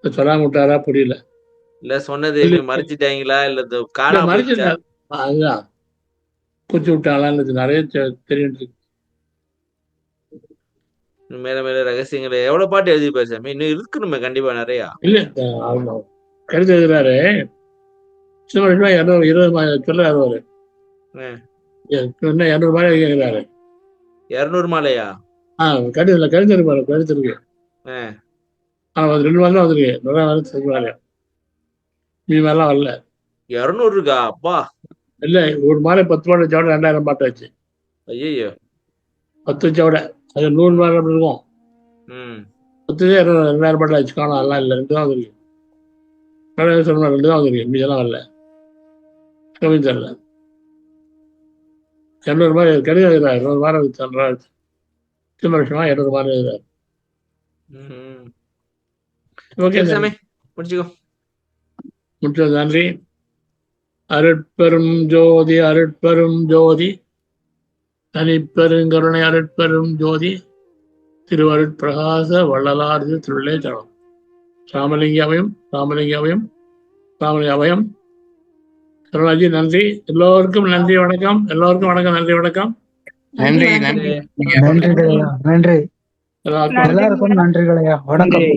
சொல்லாம விட்டாரா புரியல. இல்ல சொன்னது எப்படி மறைச்சிட்டாங்களா இல்ல இது இல்ல காணாம போயிடுச்சா? மறைச்சிருந்தாரு. அதுதான் பூச்சி விட்டாங்களா நிறைய தெரியும். மேல மேல ரகசியங்களை எவ்வளவு பாட்டு எழுதிப்பாரு சாமி, இன்னும் இருக்கணுமே கண்டிப்பா நிறையா. இல்ல அவங்க கருத்து எழுதுறாரு. சின்ன 220 சொல்றாரு அவரு. இன்னும் 200 மாதிரி கேட்கிறாரு. 200 மாலையா? கருத்து இருப்பாரு. கருத்து இருக்கு. ஆனா 2 மாதிரி தான் வந்திருக்கு. நிறைய வந்து சொல்றாரு. மீ மாதிரிலாம் வரல. 200 இருக்கா? அப்பா. இல்ல ஒரு மாதிரி 10 பாட்டு வச்சோட 2000 பாட்டு வச்சு. ஐயோ. 10 வச்சோட அது 100 மாதிரி அப்படி இருக்கும். 10 2000 பாட்டு வச்சு காணும். அதெல்லாம் இல்லை. 2 தான் வந்திருக்கு. 2 தான் வந்திருக்கு. மீதெல்லாம் வரல. கம்மி தரல. 200 மாதிரி கருதி எழுதுறாரு. 200 மாதிரி சொல்றாரு. சின்ன வருஷமா 200 மாதிரி எழுதுறாரு. ஓகே சாமி முடிச்சுக்கோ. முடிச்சது. நன்றி. அருட்பெரும் ஜோதி அருட்பெரும் ஜோதி தனிப்பெருங்கருணை அருட்பெரும் ஜோதி திருவருட்பிரகாச வள்ளலார் திருளே சரணம். ராமலிங்க அபயம் ராமலிங்க அபயம் ராமலிங்க அபயம். கருணாஜி நன்றி. எல்லோருக்கும் நன்றி வணக்கம். எல்லோருக்கும் வணக்கம். நன்றி வணக்கம். நன்றி நன்றி நன்றி நன்றி எல்லாருக்கும் நன்றிகளையா. வணக்கம்.